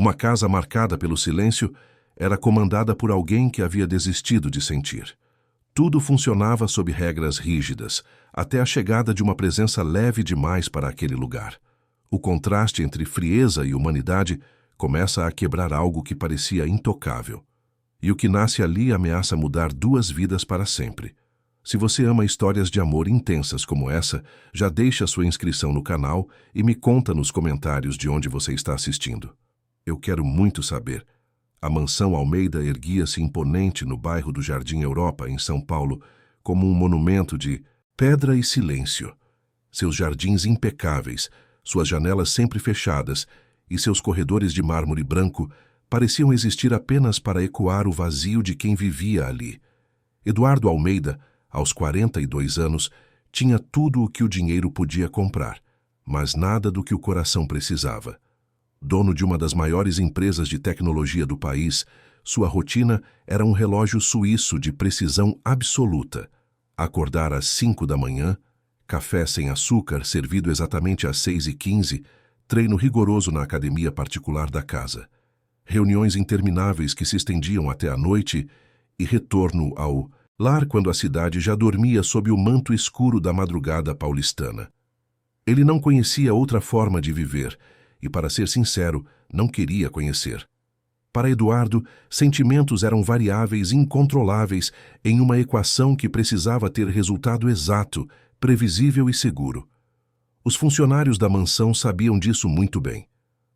Uma casa marcada pelo silêncio era comandada por alguém que havia desistido de sentir. Tudo funcionava sob regras rígidas, até a chegada de uma presença leve demais para aquele lugar. O contraste entre frieza e humanidade começa a quebrar algo que parecia intocável. E o que nasce ali ameaça mudar 2 vidas para sempre. Se você ama histórias de amor intensas como essa, já deixa sua inscrição no canal e me conta nos comentários de onde você está assistindo. Eu quero muito saber. A mansão Almeida erguia-se imponente no bairro do Jardim Europa, em São Paulo, como um monumento de pedra e silêncio. Seus jardins impecáveis, suas janelas sempre fechadas e seus corredores de mármore branco pareciam existir apenas para ecoar o vazio de quem vivia ali. Eduardo Almeida, aos 42 anos, tinha tudo o que o dinheiro podia comprar, mas nada do que o coração precisava. Dono de uma das maiores empresas de tecnologia do país, sua rotina era um relógio suíço de precisão absoluta. Acordar às 5 da manhã, café sem açúcar servido exatamente às 6h15, treino rigoroso na academia particular da casa, reuniões intermináveis que se estendiam até a noite e retorno ao lar quando a cidade já dormia sob o manto escuro da madrugada paulistana. Ele não conhecia outra forma de viver e, para ser sincero, não queria conhecer. Para Eduardo, sentimentos eram variáveis incontroláveis em uma equação que precisava ter resultado exato, previsível e seguro. Os funcionários da mansão sabiam disso muito bem.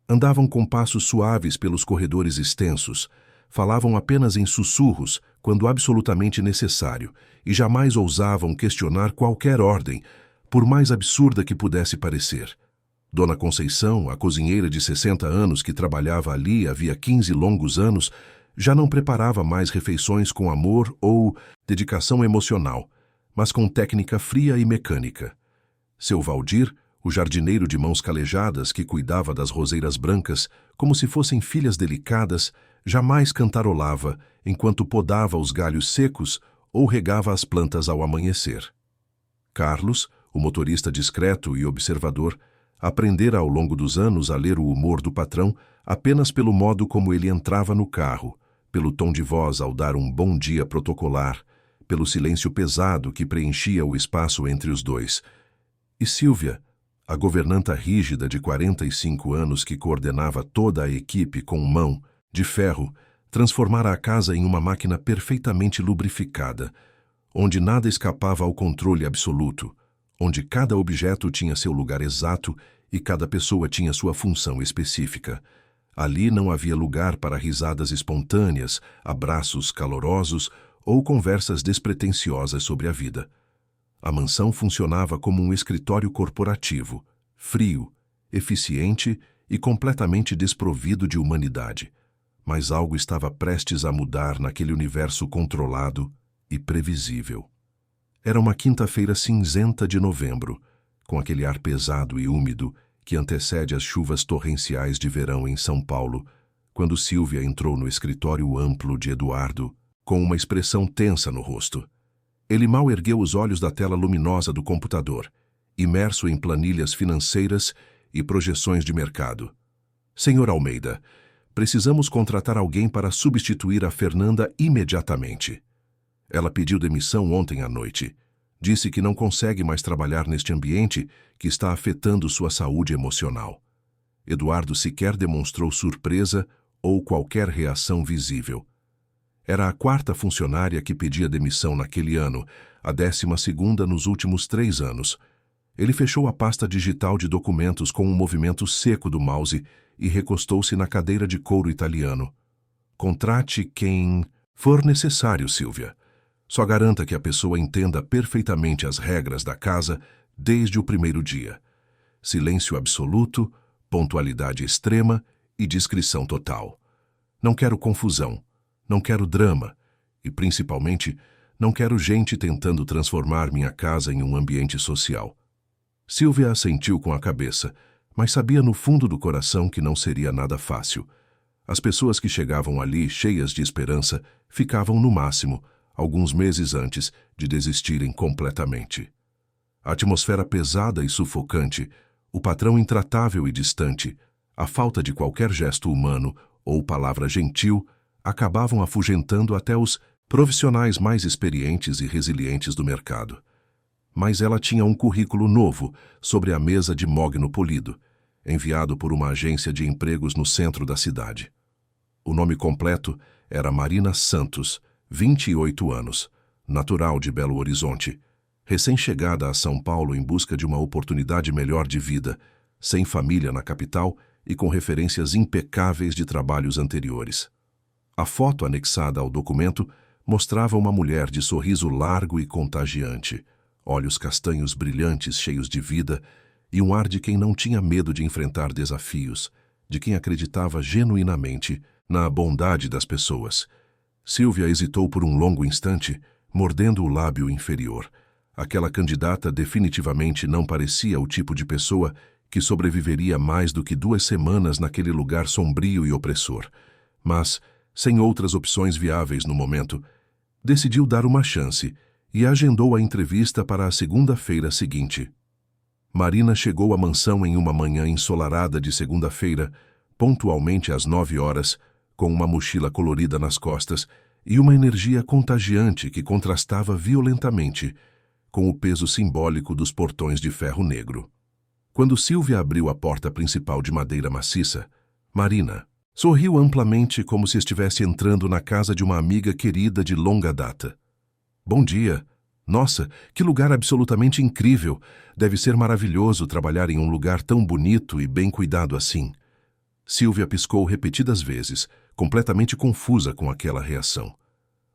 Andavam com passos suaves pelos corredores extensos, falavam apenas em sussurros quando absolutamente necessário e jamais ousavam questionar qualquer ordem, por mais absurda que pudesse parecer. Dona Conceição, a cozinheira de 60 anos que trabalhava ali havia 15 longos anos, já não preparava mais refeições com amor ou dedicação emocional, mas com técnica fria e mecânica. Seu Valdir, o jardineiro de mãos calejadas que cuidava das roseiras brancas como se fossem filhas delicadas, jamais cantarolava enquanto podava os galhos secos ou regava as plantas ao amanhecer. Carlos, o motorista discreto e observador, aprendera ao longo dos anos a ler o humor do patrão apenas pelo modo como ele entrava no carro, pelo tom de voz ao dar um bom dia protocolar, pelo silêncio pesado que preenchia o espaço entre os dois. E Sílvia, a governanta rígida de 45 anos que coordenava toda a equipe com mão de ferro, transformara a casa em uma máquina perfeitamente lubrificada, onde nada escapava ao controle absoluto, onde cada objeto tinha seu lugar exato e cada pessoa tinha sua função específica. Ali não havia lugar para risadas espontâneas, abraços calorosos ou conversas despretensiosas sobre a vida. A mansão funcionava como um escritório corporativo, frio, eficiente e completamente desprovido de humanidade. Mas algo estava prestes a mudar naquele universo controlado e previsível. Era uma quinta-feira cinzenta de novembro, com aquele ar pesado e úmido que antecede as chuvas torrenciais de verão em São Paulo, quando Sílvia entrou no escritório amplo de Eduardo, com uma expressão tensa no rosto. Ele mal ergueu os olhos da tela luminosa do computador, imerso em planilhas financeiras e projeções de mercado. Senhor Almeida, precisamos contratar alguém para substituir a Fernanda imediatamente. Ela pediu demissão ontem à noite. Disse que não consegue mais trabalhar neste ambiente que está afetando sua saúde emocional. Eduardo sequer demonstrou surpresa ou qualquer reação visível. Era a 4ª funcionária que pedia demissão naquele ano, a 12ª nos últimos 3 anos. Ele fechou a pasta digital de documentos com um movimento seco do mouse e recostou-se na cadeira de couro italiano. Contrate quem for necessário, Sílvia. Só garanta que a pessoa entenda perfeitamente as regras da casa desde o primeiro dia. Silêncio absoluto, pontualidade extrema e discrição total. Não quero confusão, não quero drama e, principalmente, não quero gente tentando transformar minha casa em um ambiente social. Sílvia assentiu com a cabeça, mas sabia no fundo do coração que não seria nada fácil. As pessoas que chegavam ali, cheias de esperança, ficavam no máximo alguns meses antes de desistirem completamente. A atmosfera pesada e sufocante, o patrão intratável e distante, A falta de qualquer gesto humano ou palavra gentil acabavam afugentando até os profissionais mais experientes e resilientes do mercado. Mas ela tinha um currículo novo sobre a mesa de mogno polido, enviado por uma agência de empregos no centro da cidade. O nome completo era Marina Santos, 28 anos, natural de Belo Horizonte, recém-chegada a São Paulo em busca de uma oportunidade melhor de vida, sem família na capital e com referências impecáveis de trabalhos anteriores. A foto anexada ao documento mostrava uma mulher de sorriso largo e contagiante, olhos castanhos brilhantes cheios de vida e um ar de quem não tinha medo de enfrentar desafios, de quem acreditava genuinamente na bondade das pessoas. Silvia hesitou por um longo instante, mordendo o lábio inferior. Aquela candidata definitivamente não parecia o tipo de pessoa que sobreviveria mais do que 2 semanas naquele lugar sombrio e opressor. Mas, sem outras opções viáveis no momento, decidiu dar uma chance e agendou a entrevista para a segunda-feira seguinte. Marina chegou à mansão em uma manhã ensolarada de segunda-feira, pontualmente às 9 horas, com uma mochila colorida nas costas e uma energia contagiante que contrastava violentamente com o peso simbólico dos portões de ferro negro. Quando Silvia abriu a porta principal de madeira maciça, Marina sorriu amplamente como se estivesse entrando na casa de uma amiga querida de longa data. Bom dia! Nossa, que lugar absolutamente incrível! Deve ser maravilhoso trabalhar em um lugar tão bonito e bem cuidado assim. Silvia piscou repetidas vezes, completamente confusa com aquela reação.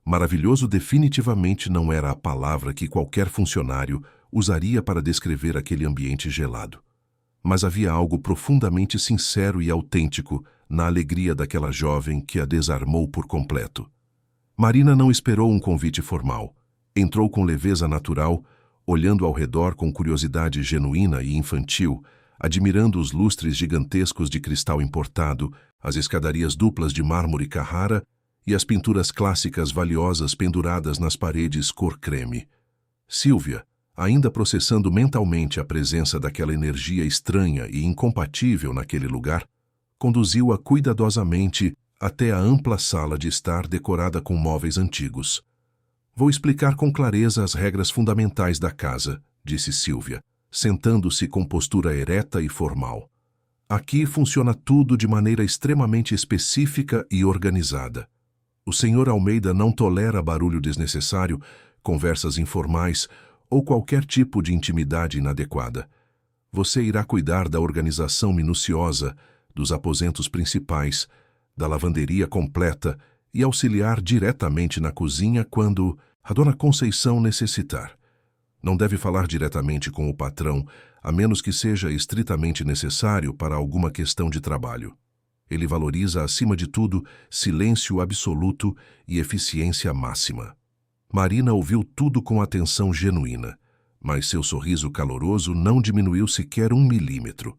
Maravilhoso definitivamente não era a palavra que qualquer funcionário usaria para descrever aquele ambiente gelado. Mas havia algo profundamente sincero e autêntico na alegria daquela jovem que a desarmou por completo. Marina não esperou um convite formal. Entrou com leveza natural, olhando ao redor com curiosidade genuína e infantil, admirando os lustres gigantescos de cristal importado, as escadarias duplas de mármore Carrara e as pinturas clássicas valiosas penduradas nas paredes cor creme. Silvia, ainda processando mentalmente a presença daquela energia estranha e incompatível naquele lugar, conduziu-a cuidadosamente até a ampla sala de estar decorada com móveis antigos. Vou explicar com clareza as regras fundamentais da casa, disse Silvia, sentando-se com postura ereta e formal. Aqui funciona tudo de maneira extremamente específica e organizada. O Sr. Almeida não tolera barulho desnecessário, conversas informais ou qualquer tipo de intimidade inadequada. Você irá cuidar da organização minuciosa, dos aposentos principais, da lavanderia completa e auxiliar diretamente na cozinha quando a Dona Conceição necessitar. Não deve falar diretamente com o patrão, a menos que seja estritamente necessário para alguma questão de trabalho. Ele valoriza, acima de tudo, silêncio absoluto e eficiência máxima. Marina ouviu tudo com atenção genuína, mas seu sorriso caloroso não diminuiu sequer 1 milímetro.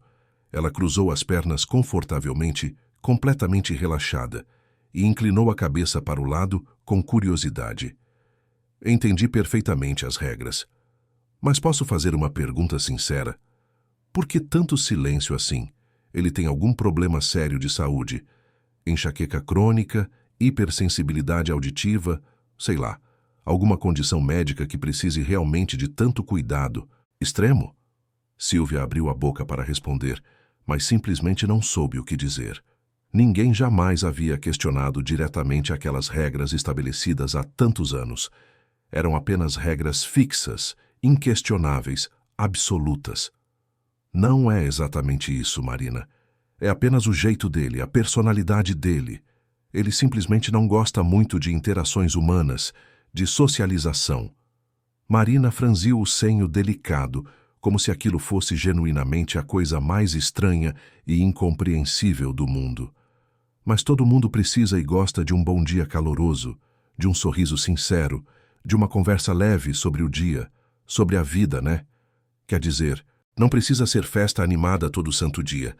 Ela cruzou as pernas confortavelmente, completamente relaxada, e inclinou a cabeça para o lado com curiosidade. Entendi perfeitamente as regras. Mas posso fazer uma pergunta sincera? Por que tanto silêncio assim? Ele tem algum problema sério de saúde? Enxaqueca crônica, hipersensibilidade auditiva, sei lá, alguma condição médica que precise realmente de tanto cuidado, extremo? Silvia abriu a boca para responder, mas simplesmente não soube o que dizer. Ninguém jamais havia questionado diretamente aquelas regras estabelecidas há tantos anos. Eram apenas regras fixas, inquestionáveis, absolutas. Não é exatamente isso, Marina. É apenas o jeito dele, a personalidade dele. Ele simplesmente não gosta muito de interações humanas, de socialização. Marina franziu o senho delicado, como se aquilo fosse genuinamente a coisa mais estranha e incompreensível do mundo. Mas todo mundo precisa e gosta de um bom dia caloroso, de um sorriso sincero, de uma conversa leve sobre o dia, sobre a vida, né? Quer dizer, não precisa ser festa animada todo santo dia,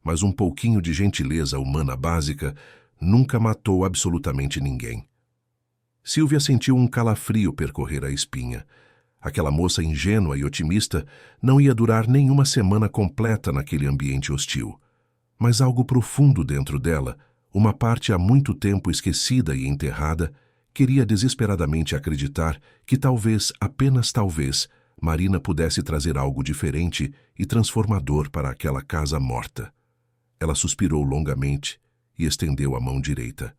mas um pouquinho de gentileza humana básica nunca matou absolutamente ninguém. Silvia sentiu um calafrio percorrer a espinha. Aquela moça ingênua e otimista não ia durar nenhuma semana completa naquele ambiente hostil. Mas algo profundo dentro dela, uma parte há muito tempo esquecida e enterrada, queria desesperadamente acreditar que talvez, apenas talvez, Marina pudesse trazer algo diferente e transformador para aquela casa morta. Ela suspirou longamente e estendeu a mão direita.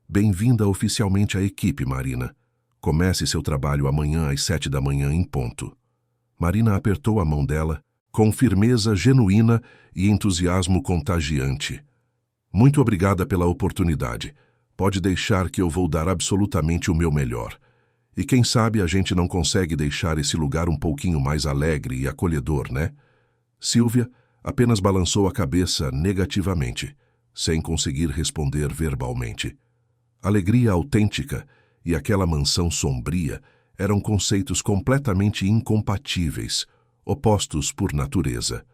Bem-vinda oficialmente à equipe, Marina. Comece seu trabalho amanhã às 7 da manhã em ponto. Marina apertou a mão dela com firmeza genuína e entusiasmo contagiante. Muito obrigada pela oportunidade. Pode deixar que eu vou dar absolutamente o meu melhor. E quem sabe a gente não consegue deixar esse lugar um pouquinho mais alegre e acolhedor, né? Silvia apenas balançou a cabeça negativamente, sem conseguir responder verbalmente. Alegria autêntica e aquela mansão sombria eram conceitos completamente incompatíveis, opostos por natureza.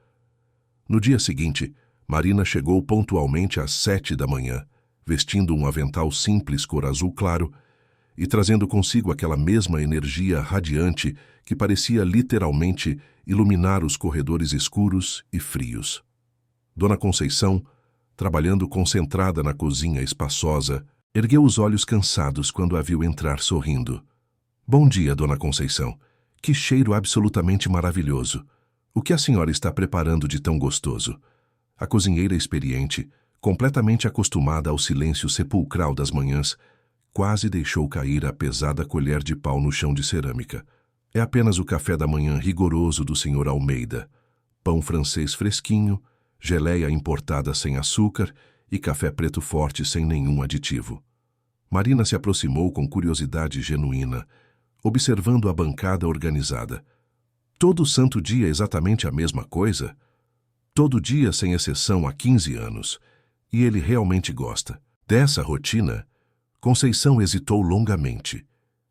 No dia seguinte, Marina chegou pontualmente às 7 da manhã, vestindo um avental simples cor azul claro e trazendo consigo aquela mesma energia radiante que parecia literalmente iluminar os corredores escuros e frios. Dona Conceição, trabalhando concentrada na cozinha espaçosa, ergueu os olhos cansados quando a viu entrar sorrindo. Bom dia, Dona Conceição. Que cheiro absolutamente maravilhoso. O que a senhora está preparando de tão gostoso? A cozinheira experiente, completamente acostumada ao silêncio sepulcral das manhãs, quase deixou cair a pesada colher de pau no chão de cerâmica. É apenas o café da manhã rigoroso do Sr. Almeida. Pão francês fresquinho, geleia importada sem açúcar e café preto forte sem nenhum aditivo. Marina se aproximou com curiosidade genuína, observando a bancada organizada. Todo santo dia exatamente a mesma coisa? Todo dia sem exceção há 15 anos. E ele realmente gosta. Dessa rotina, Conceição hesitou longamente.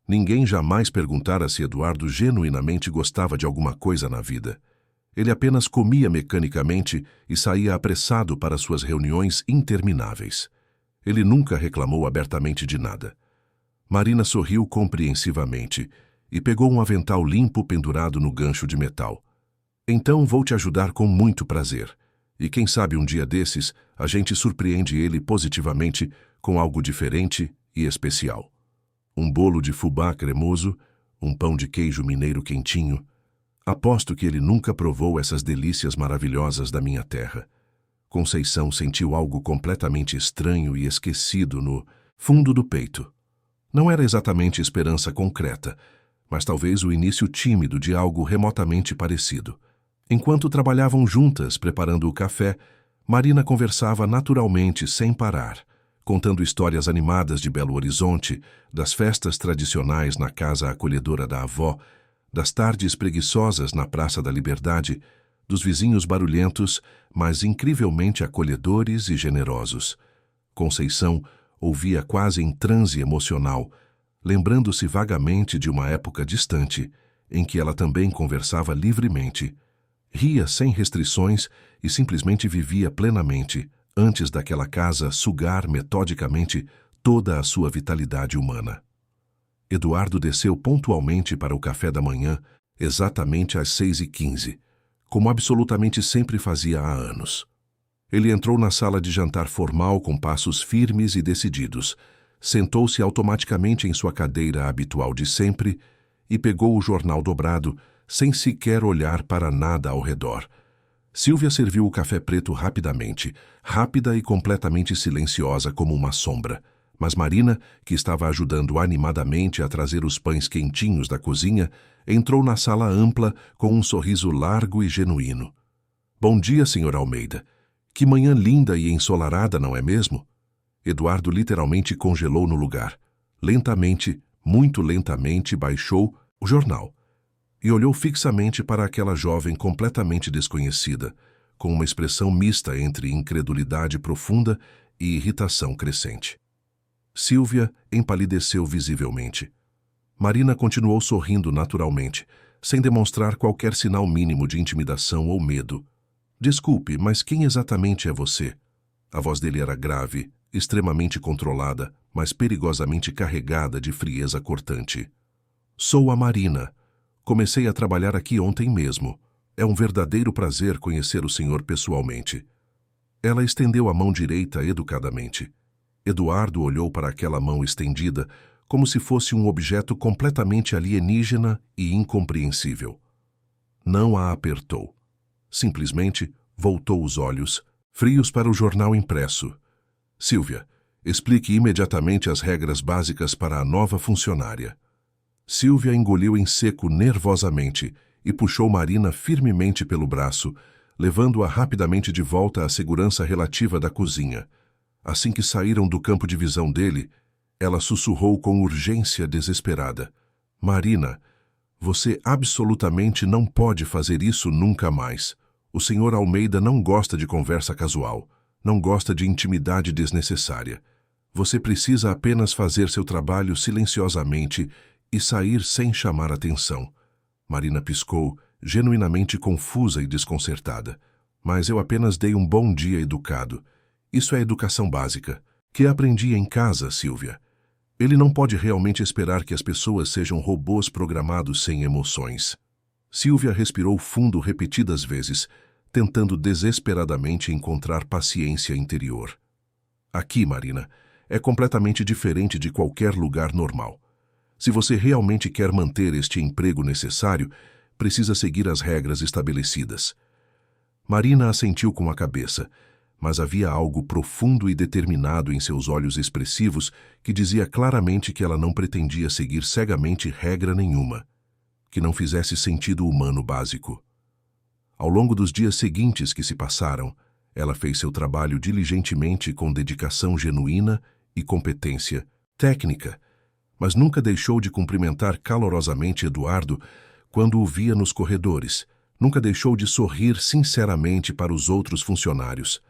Ninguém jamais perguntara se Eduardo genuinamente gostava de alguma coisa na vida. Ele apenas comia mecanicamente e saía apressado para suas reuniões intermináveis. Ele nunca reclamou abertamente de nada. Marina sorriu compreensivamente e pegou um avental limpo pendurado no gancho de metal. Então vou te ajudar com muito prazer. E quem sabe um dia desses, a gente surpreende ele positivamente com algo diferente e especial. Um bolo de fubá cremoso, um pão de queijo mineiro quentinho. Aposto que ele nunca provou essas delícias maravilhosas da minha terra. Conceição sentiu algo completamente estranho e esquecido no fundo do peito. Não era exatamente esperança concreta, mas talvez o início tímido de algo remotamente parecido. Enquanto trabalhavam juntas preparando o café, Marina conversava naturalmente sem parar, contando histórias animadas de Belo Horizonte, das festas tradicionais na casa acolhedora da avó, das tardes preguiçosas na Praça da Liberdade, dos vizinhos barulhentos, mas incrivelmente acolhedores e generosos. Conceição ouvia quase em transe emocional, lembrando-se vagamente de uma época distante, em que ela também conversava livremente, ria sem restrições e simplesmente vivia plenamente, antes daquela casa sugar metodicamente toda a sua vitalidade humana. Eduardo desceu pontualmente para o café da manhã, exatamente às 6h15, como absolutamente sempre fazia há anos. Ele entrou na sala de jantar formal com passos firmes e decididos, sentou-se automaticamente em sua cadeira habitual de sempre e pegou o jornal dobrado, sem sequer olhar para nada ao redor. Silvia serviu o café preto rapidamente, rápida e completamente silenciosa como uma sombra. Mas Marina, que estava ajudando animadamente a trazer os pães quentinhos da cozinha, entrou na sala ampla com um sorriso largo e genuíno. Bom dia, Sr. Almeida. Que manhã linda e ensolarada, não é mesmo? Eduardo literalmente congelou no lugar. Lentamente, muito lentamente, baixou o jornal e olhou fixamente para aquela jovem completamente desconhecida, com uma expressão mista entre incredulidade profunda e irritação crescente. Silvia empalideceu visivelmente. Marina continuou sorrindo naturalmente, sem demonstrar qualquer sinal mínimo de intimidação ou medo. Desculpe, mas quem exatamente é você? A voz dele era grave, extremamente controlada, mas perigosamente carregada de frieza cortante. Sou a Marina. Comecei a trabalhar aqui ontem mesmo. É um verdadeiro prazer conhecer o senhor pessoalmente. Ela estendeu a mão direita educadamente. Eduardo olhou para aquela mão estendida como se fosse um objeto completamente alienígena e incompreensível. Não a apertou. Simplesmente voltou os olhos, frios para o jornal impresso. Silvia, explique imediatamente as regras básicas para a nova funcionária. Silvia engoliu em seco nervosamente e puxou Marina firmemente pelo braço, levando-a rapidamente de volta à segurança relativa da cozinha. Assim que saíram do campo de visão dele, ela sussurrou com urgência desesperada. Marina, você absolutamente não pode fazer isso nunca mais. O Sr. Almeida não gosta de conversa casual, não gosta de intimidade desnecessária. Você precisa apenas fazer seu trabalho silenciosamente e sair sem chamar atenção. Marina piscou, genuinamente confusa e desconcertada. Mas eu apenas dei um bom dia educado. Isso é educação básica, que aprendi em casa, Silvia. Ele não pode realmente esperar que as pessoas sejam robôs programados sem emoções. Silvia respirou fundo repetidas vezes, tentando desesperadamente encontrar paciência interior. Aqui, Marina, é completamente diferente de qualquer lugar normal. Se você realmente quer manter este emprego necessário, precisa seguir as regras estabelecidas. Marina assentiu com a cabeça, mas havia algo profundo e determinado em seus olhos expressivos que dizia claramente que ela não pretendia seguir cegamente regra nenhuma, que não fizesse sentido humano básico. Ao longo dos dias seguintes que se passaram, ela fez seu trabalho diligentemente com dedicação genuína e competência técnica, mas nunca deixou de cumprimentar calorosamente Eduardo quando o via nos corredores, nunca deixou de sorrir sinceramente para os outros funcionários,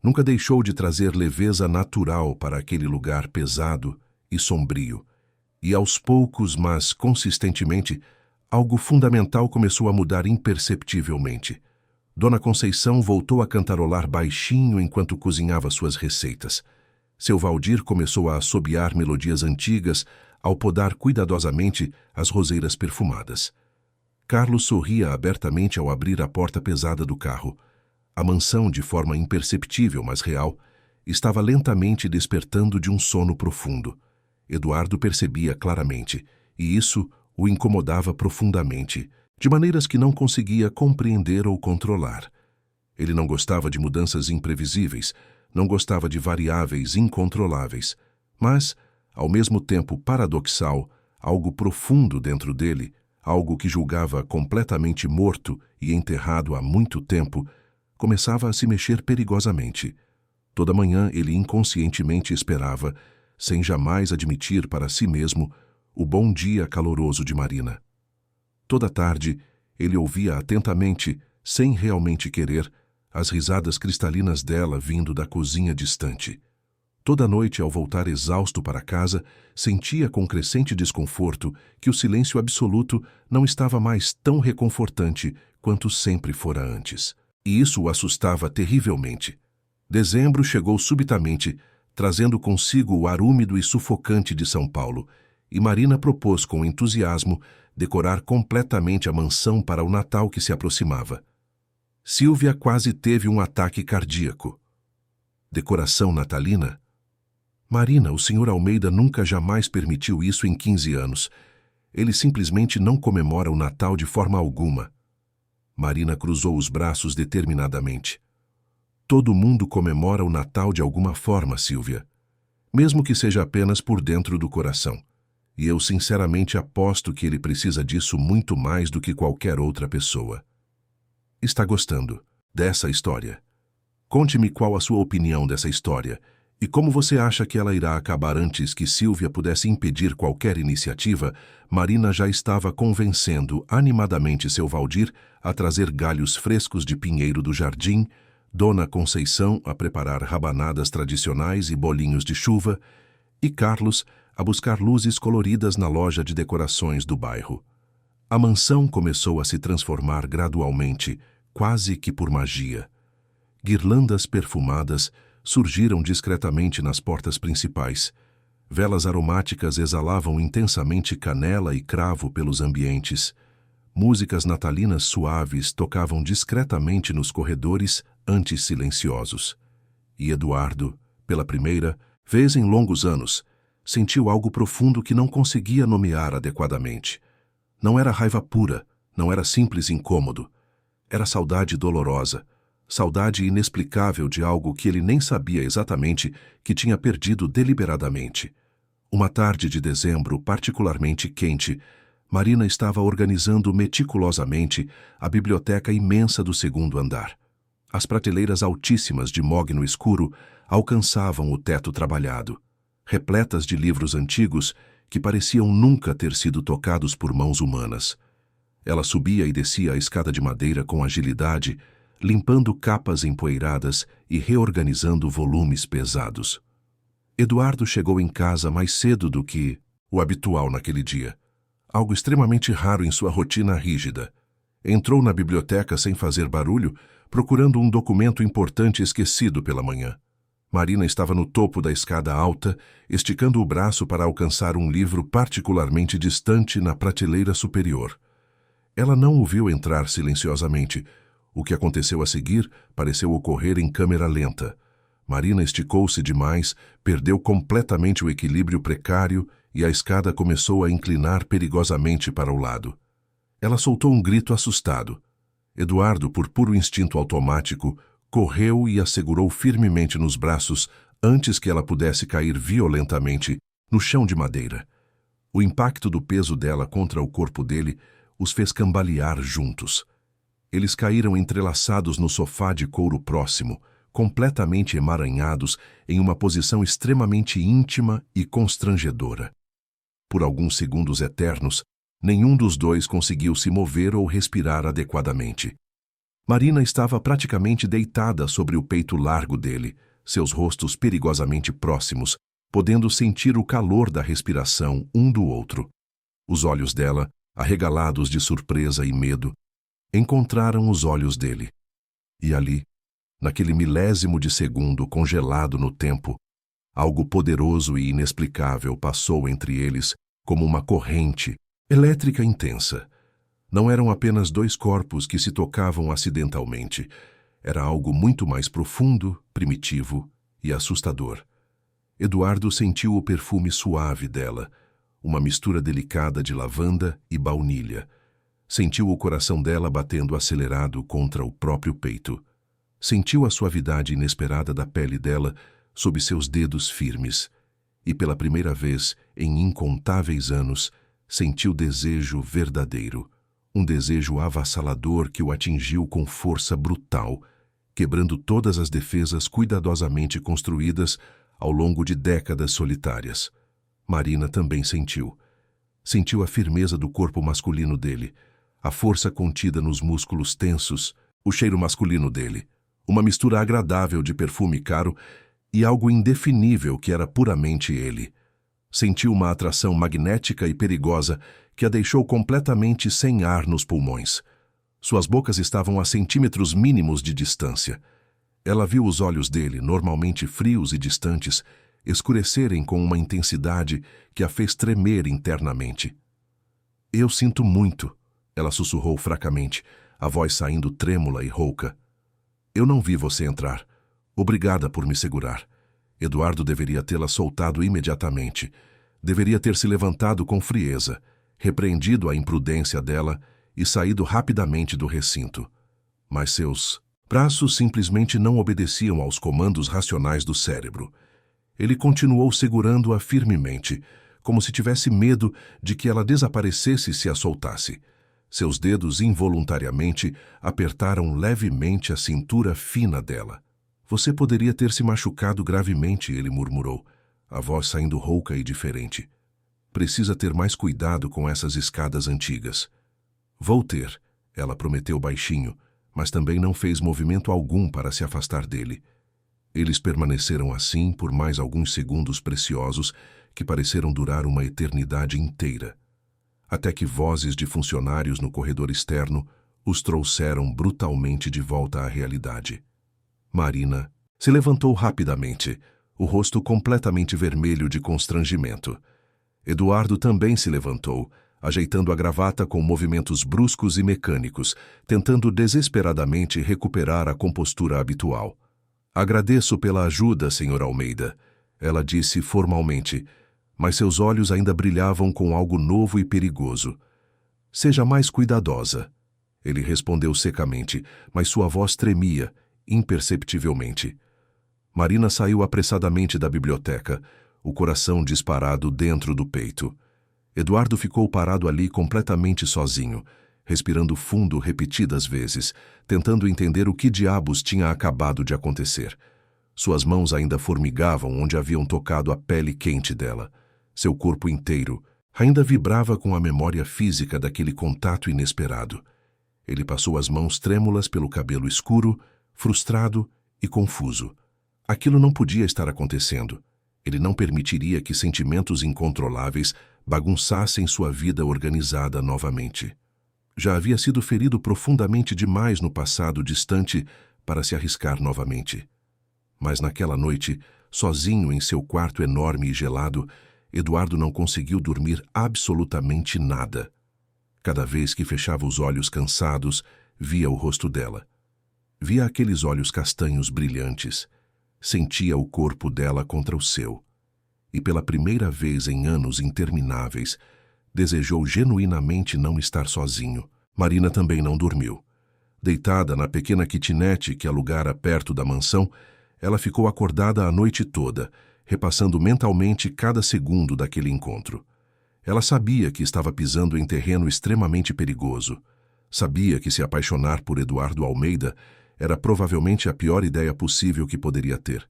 nunca deixou de trazer leveza natural para aquele lugar pesado e sombrio. E aos poucos, mas consistentemente, algo fundamental começou a mudar imperceptivelmente. Dona Conceição voltou a cantarolar baixinho enquanto cozinhava suas receitas. Seu Valdir começou a assobiar melodias antigas ao podar cuidadosamente as roseiras perfumadas. Carlos sorria abertamente ao abrir a porta pesada do carro. A mansão, de forma imperceptível, mas real, estava lentamente despertando de um sono profundo. Eduardo percebia claramente, e isso o incomodava profundamente, de maneiras que não conseguia compreender ou controlar. Ele não gostava de mudanças imprevisíveis, não gostava de variáveis incontroláveis, mas, ao mesmo tempo paradoxal, algo profundo dentro dele, algo que julgava completamente morto e enterrado há muito tempo, começava a se mexer perigosamente. Toda manhã ele inconscientemente esperava, sem jamais admitir para si mesmo, o bom dia caloroso de Marina. Toda tarde ele ouvia atentamente, sem realmente querer, as risadas cristalinas dela vindo da cozinha distante. Toda noite, ao voltar exausto para casa, sentia com crescente desconforto que o silêncio absoluto não estava mais tão reconfortante quanto sempre fora antes. E isso o assustava terrivelmente. Dezembro chegou subitamente, trazendo consigo o ar úmido e sufocante de São Paulo, e Marina propôs com entusiasmo decorar completamente a mansão para o Natal que se aproximava. Silvia quase teve um ataque cardíaco. Decoração natalina? Marina, o Sr. Almeida nunca jamais permitiu isso em 15 anos. Ele simplesmente não comemora o Natal de forma alguma. Marina cruzou os braços determinadamente. Todo mundo comemora o Natal de alguma forma, Silvia. Mesmo que seja apenas por dentro do coração. E eu sinceramente aposto que ele precisa disso muito mais do que qualquer outra pessoa. Está gostando dessa história? Conte-me qual a sua opinião dessa história e como você acha que ela irá acabar antes que Silvia pudesse impedir qualquer iniciativa. Marina já estava convencendo animadamente seu Valdir a trazer galhos frescos de pinheiro do jardim, Dona Conceição a preparar rabanadas tradicionais e bolinhos de chuva, e Carlos a buscar luzes coloridas na loja de decorações do bairro. A mansão começou a se transformar gradualmente, quase que por magia. Guirlandas perfumadas surgiram discretamente nas portas principais. Velas aromáticas exalavam intensamente canela e cravo pelos ambientes. Músicas natalinas suaves tocavam discretamente nos corredores antes silenciosos. E Eduardo, pela primeira vez em longos anos, sentiu algo profundo que não conseguia nomear adequadamente. Não era raiva pura, não era simples incômodo. Era saudade dolorosa, saudade inexplicável de algo que ele nem sabia exatamente que tinha perdido deliberadamente. Uma tarde de dezembro particularmente quente, Marina estava organizando meticulosamente a biblioteca imensa do segundo andar. As prateleiras altíssimas de mogno escuro alcançavam o teto trabalhado, repletas de livros antigos que pareciam nunca ter sido tocados por mãos humanas. Ela subia e descia a escada de madeira com agilidade, limpando capas empoeiradas e reorganizando volumes pesados. Eduardo chegou em casa mais cedo do que o habitual naquele dia, algo extremamente raro em sua rotina rígida. Entrou na biblioteca sem fazer barulho, procurando um documento importante esquecido pela manhã. Marina estava no topo da escada alta, esticando o braço para alcançar um livro particularmente distante na prateleira superior. Ela não o viu entrar silenciosamente. O que aconteceu a seguir pareceu ocorrer em câmera lenta. Marina esticou-se demais, perdeu completamente o equilíbrio precário e a escada começou a inclinar perigosamente para o lado. Ela soltou um grito assustado. Eduardo, por puro instinto automático, correu e a segurou firmemente nos braços antes que ela pudesse cair violentamente no chão de madeira. O impacto do peso dela contra o corpo dele os fez cambalear juntos. Eles caíram entrelaçados no sofá de couro próximo, completamente emaranhados em uma posição extremamente íntima e constrangedora. Por alguns segundos eternos, nenhum dos dois conseguiu se mover ou respirar adequadamente. Marina estava praticamente deitada sobre o peito largo dele, seus rostos perigosamente próximos, podendo sentir o calor da respiração um do outro. Os olhos dela, arregalados de surpresa e medo, encontraram os olhos dele. E ali, naquele milésimo de segundo congelado no tempo, algo poderoso e inexplicável passou entre eles como uma corrente elétrica intensa. Não eram apenas dois corpos que se tocavam acidentalmente. Era algo muito mais profundo, primitivo e assustador. Eduardo sentiu o perfume suave dela, uma mistura delicada de lavanda e baunilha. Sentiu o coração dela batendo acelerado contra o próprio peito. Sentiu a suavidade inesperada da pele dela sob seus dedos firmes. E pela primeira vez, em incontáveis anos, sentiu desejo verdadeiro. Um desejo avassalador que o atingiu com força brutal, quebrando todas as defesas cuidadosamente construídas ao longo de décadas solitárias. Marina também sentiu. Sentiu a firmeza do corpo masculino dele, a força contida nos músculos tensos, o cheiro masculino dele, uma mistura agradável de perfume caro e algo indefinível que era puramente ele. Sentiu uma atração magnética e perigosa que a deixou completamente sem ar nos pulmões. Suas bocas estavam a centímetros mínimos de distância. Ela viu os olhos dele, normalmente frios e distantes, escurecerem com uma intensidade que a fez tremer internamente. "Eu sinto muito", ela sussurrou fracamente, a voz saindo trêmula e rouca. "Eu não vi você entrar. Obrigada por me segurar." Eduardo deveria tê-la soltado imediatamente. Deveria ter se levantado com frieza, repreendido a imprudência dela e saído rapidamente do recinto. Mas seus braços simplesmente não obedeciam aos comandos racionais do cérebro. Ele continuou segurando-a firmemente, como se tivesse medo de que ela desaparecesse se a soltasse. Seus dedos involuntariamente apertaram levemente a cintura fina dela. "Você poderia ter se machucado gravemente", ele murmurou, a voz saindo rouca e diferente. "Precisa ter mais cuidado com essas escadas antigas." "Vou ter", ela prometeu baixinho, mas também não fez movimento algum para se afastar dele. Eles permaneceram assim por mais alguns segundos preciosos que pareceram durar uma eternidade inteira, até que vozes de funcionários no corredor externo os trouxeram brutalmente de volta à realidade. Marina se levantou rapidamente, o rosto completamente vermelho de constrangimento. Eduardo também se levantou, ajeitando a gravata com movimentos bruscos e mecânicos, tentando desesperadamente recuperar a compostura habitual. Agradeço pela ajuda, Sr. Almeida, ela disse formalmente, mas seus olhos ainda brilhavam com algo novo e perigoso. Seja mais cuidadosa. Ele respondeu secamente, mas sua voz tremia, imperceptivelmente. Marina saiu apressadamente da biblioteca, o coração disparado dentro do peito. Eduardo ficou parado ali completamente sozinho, respirando fundo repetidas vezes, tentando entender o que diabos tinha acabado de acontecer. Suas mãos ainda formigavam onde haviam tocado a pele quente dela. Seu corpo inteiro ainda vibrava com a memória física daquele contato inesperado. Ele passou as mãos trêmulas pelo cabelo escuro, frustrado e confuso. Aquilo não podia estar acontecendo. Ele não permitiria que sentimentos incontroláveis bagunçassem sua vida organizada novamente. Já havia sido ferido profundamente demais no passado distante para se arriscar novamente. Mas naquela noite, sozinho em seu quarto enorme e gelado, Eduardo não conseguiu dormir absolutamente nada. Cada vez que fechava os olhos cansados, via o rosto dela. Via aqueles olhos castanhos brilhantes. Sentia o corpo dela contra o seu. E pela primeira vez em anos intermináveis, desejou genuinamente não estar sozinho. Marina também não dormiu. Deitada na pequena kitnet que alugara perto da mansão, ela ficou acordada a noite toda, repassando mentalmente cada segundo daquele encontro. Ela sabia que estava pisando em terreno extremamente perigoso. Sabia que se apaixonar por Eduardo Almeida era provavelmente a pior ideia possível que poderia ter.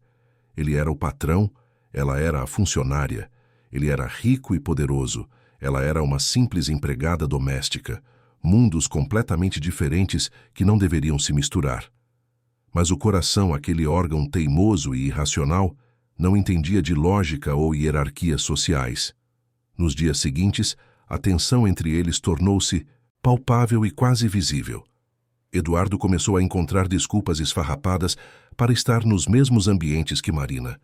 Ele era o patrão, ela era a funcionária. Ele era rico e poderoso, ela era uma simples empregada doméstica. Mundos completamente diferentes que não deveriam se misturar. Mas o coração, aquele órgão teimoso e irracional, não entendia de lógica ou hierarquias sociais. Nos dias seguintes, a tensão entre eles tornou-se palpável e quase visível. Eduardo começou a encontrar desculpas esfarrapadas para estar nos mesmos ambientes que Marina.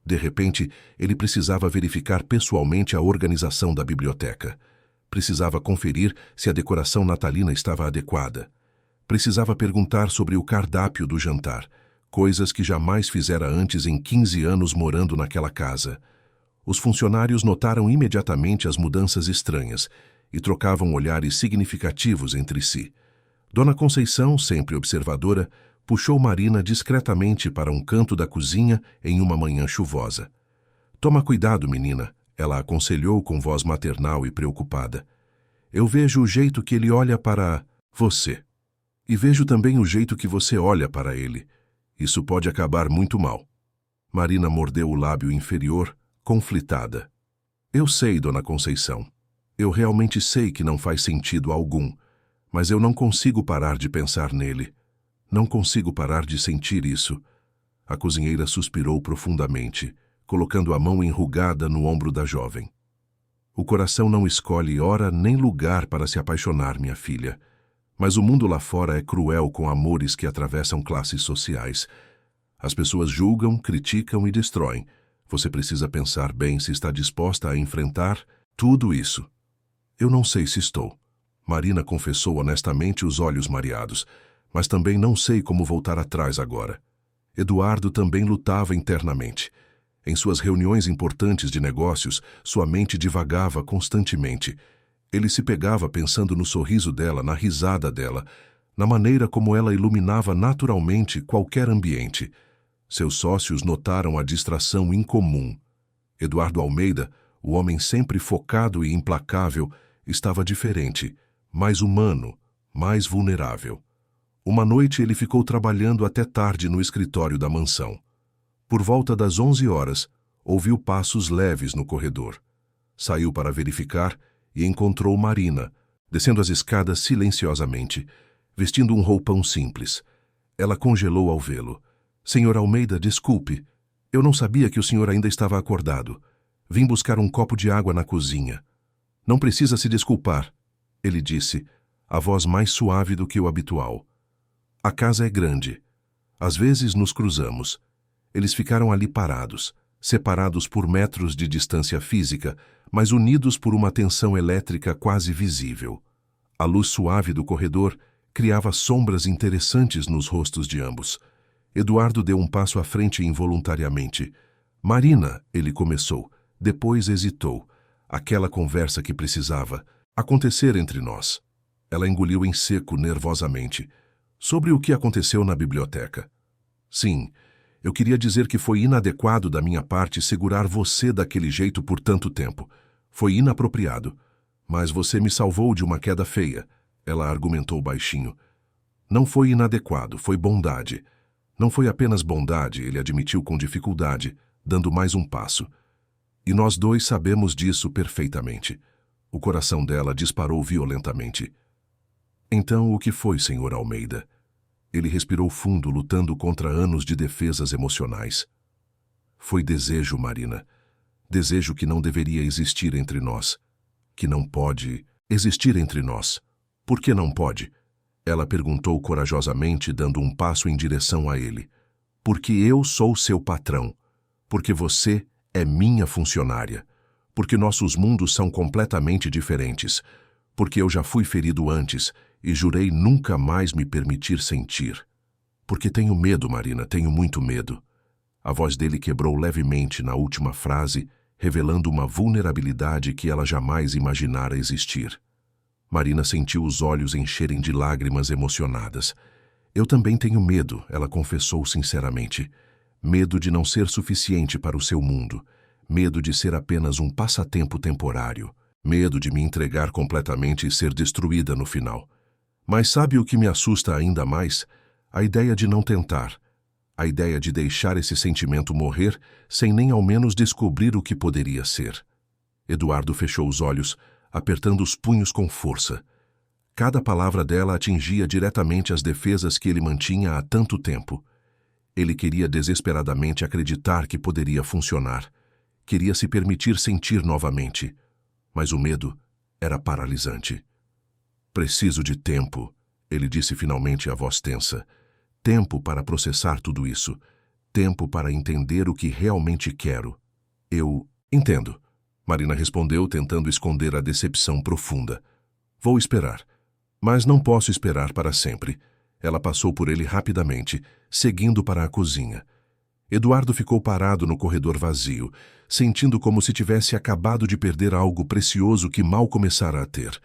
De repente, ele precisava verificar pessoalmente a organização da biblioteca. Precisava conferir se a decoração natalina estava adequada. Precisava perguntar sobre o cardápio do jantar, coisas que jamais fizera antes em 15 anos morando naquela casa. Os funcionários notaram imediatamente as mudanças estranhas e trocavam olhares significativos entre si. Dona Conceição, sempre observadora, puxou Marina discretamente para um canto da cozinha em uma manhã chuvosa. «Toma cuidado, menina», ela aconselhou com voz maternal e preocupada. «Eu vejo o jeito que ele olha para você. E vejo também o jeito que você olha para ele. Isso pode acabar muito mal». Marina mordeu o lábio inferior, conflitada. «Eu sei, Dona Conceição. Eu realmente sei que não faz sentido algum, mas eu não consigo parar de pensar nele. Não consigo parar de sentir isso». A cozinheira suspirou profundamente, colocando a mão enrugada no ombro da jovem. «O coração não escolhe hora nem lugar para se apaixonar, minha filha. Mas o mundo lá fora é cruel com amores que atravessam classes sociais. As pessoas julgam, criticam e destroem. Você precisa pensar bem se está disposta a enfrentar tudo isso». «Eu não sei se estou». Marina confessou honestamente, os olhos mareados. «Mas também não sei como voltar atrás agora». Eduardo também lutava internamente. Em suas reuniões importantes de negócios, sua mente divagava constantemente. Ele se pegava pensando no sorriso dela, na risada dela, na maneira como ela iluminava naturalmente qualquer ambiente. Seus sócios notaram a distração incomum. Eduardo Almeida, o homem sempre focado e implacável, estava diferente, mais humano, mais vulnerável. Uma noite ele ficou trabalhando até tarde no escritório da mansão. Por volta das 11 horas, ouviu passos leves no corredor. Saiu para verificar e encontrou Marina, descendo as escadas silenciosamente, vestindo um roupão simples. Ela congelou ao vê-lo. «Senhor Almeida, desculpe. Eu não sabia que o senhor ainda estava acordado. Vim buscar um copo de água na cozinha». «Não precisa se desculpar», ele disse, a voz mais suave do que o habitual. «A casa é grande. Às vezes nos cruzamos». Eles ficaram ali parados, separados por metros de distância física, mas unidos por uma tensão elétrica quase visível. A luz suave do corredor criava sombras interessantes nos rostos de ambos. Eduardo deu um passo à frente involuntariamente. Marina, ele começou. Depois hesitou. Aquela conversa que precisava acontecer entre nós. Ela engoliu em seco nervosamente. Sobre o que aconteceu na biblioteca. Sim, eu queria dizer que foi inadequado da minha parte segurar você daquele jeito por tanto tempo. Foi inapropriado. Mas você me salvou de uma queda feia, ela argumentou baixinho. Não foi inadequado, foi bondade. Não foi apenas bondade, ele admitiu com dificuldade, dando mais um passo. E nós dois sabemos disso perfeitamente. O coração dela disparou violentamente. Então, o que foi, Sr. Almeida? Ele respirou fundo, lutando contra anos de defesas emocionais. Foi desejo, Marina. Desejo que não deveria existir entre nós. Que não pode existir entre nós. Por que não pode? Ela perguntou corajosamente, dando um passo em direção a ele. Porque eu sou seu patrão. Porque você é minha funcionária. Porque nossos mundos são completamente diferentes. Porque eu já fui ferido antes e jurei nunca mais me permitir sentir. Porque tenho medo, Marina, tenho muito medo. A voz dele quebrou levemente na última frase, revelando uma vulnerabilidade que ela jamais imaginara existir. Marina sentiu os olhos encherem de lágrimas emocionadas. Eu também tenho medo, ela confessou sinceramente. Medo de não ser suficiente para o seu mundo. Medo de ser apenas um passatempo temporário. Medo de me entregar completamente e ser destruída no final. Mas sabe o que me assusta ainda mais? A ideia de não tentar. A ideia de deixar esse sentimento morrer sem nem ao menos descobrir o que poderia ser. Eduardo fechou os olhos, apertando os punhos com força. Cada palavra dela atingia diretamente as defesas que ele mantinha há tanto tempo. Ele queria desesperadamente acreditar que poderia funcionar. Queria se permitir sentir novamente. Mas o medo era paralisante. Preciso de tempo, ele disse finalmente a voz tensa. Tempo para processar tudo isso. Tempo para entender o que realmente quero. Eu entendo, Marina respondeu, tentando esconder a decepção profunda. Vou esperar. Mas não posso esperar para sempre. Ela passou por ele rapidamente, seguindo para a cozinha. Eduardo ficou parado no corredor vazio, sentindo como se tivesse acabado de perder algo precioso que mal começara a ter.